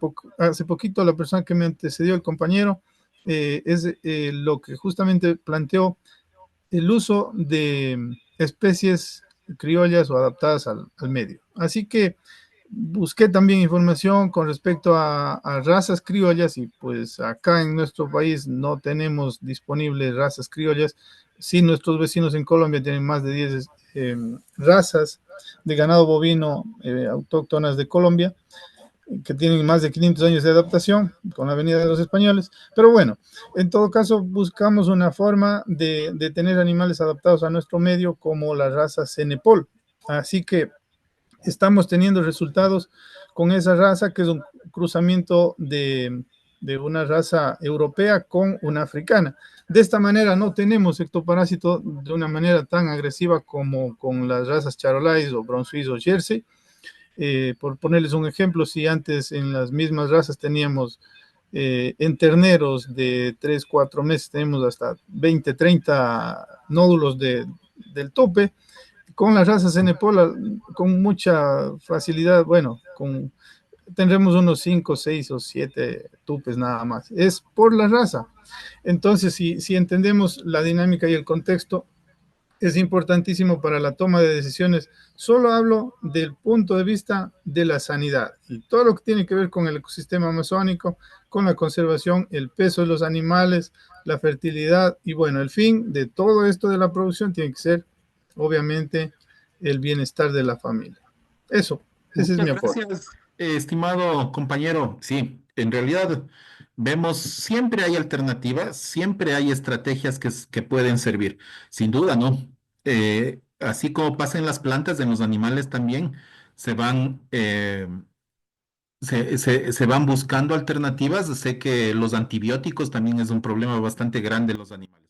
poquito la persona que me antecedió, el compañero, es lo que justamente planteó el uso de especies criollas o adaptadas al medio. Así que busqué también información con respecto a razas criollas y pues acá en nuestro país no tenemos disponibles razas criollas. Sí, nuestros vecinos en Colombia tienen más de 10 razas de ganado bovino autóctonas de Colombia, que tienen más de 500 años de adaptación con la venida de los españoles. Pero bueno, en todo caso buscamos una forma de tener animales adaptados a nuestro medio como la raza Cenepol. Así que estamos teniendo resultados con esa raza, que es un cruzamiento de una raza europea con una africana. De esta manera no tenemos ectoparásito de una manera tan agresiva como con las razas Charolais o Brunswick o Jersey. Por ponerles un ejemplo, si antes en las mismas razas teníamos En terneros de 3, 4 meses tenemos hasta 20, 30 nódulos del tope. Con las razas Enepola, con mucha facilidad, bueno, tendremos unos 5, 6 o 7 tupes nada más. Es por la raza. Entonces, si entendemos la dinámica y el contexto, es importantísimo para la toma de decisiones. Solo hablo del punto de vista de la sanidad y todo lo que tiene que ver con el ecosistema amazónico, con la conservación, el peso de los animales, la fertilidad y bueno, el fin de todo esto de la producción tiene que ser, obviamente, el bienestar de la familia. Ese es mi Muchas aporte. gracias, estimado compañero. Sí, en realidad vemos, siempre hay alternativas, siempre hay estrategias que pueden servir. Sin duda, ¿no? Así como pasa en las plantas, en los animales también se van, se van buscando alternativas. Sé que los antibióticos también es un problema bastante grande en los animales.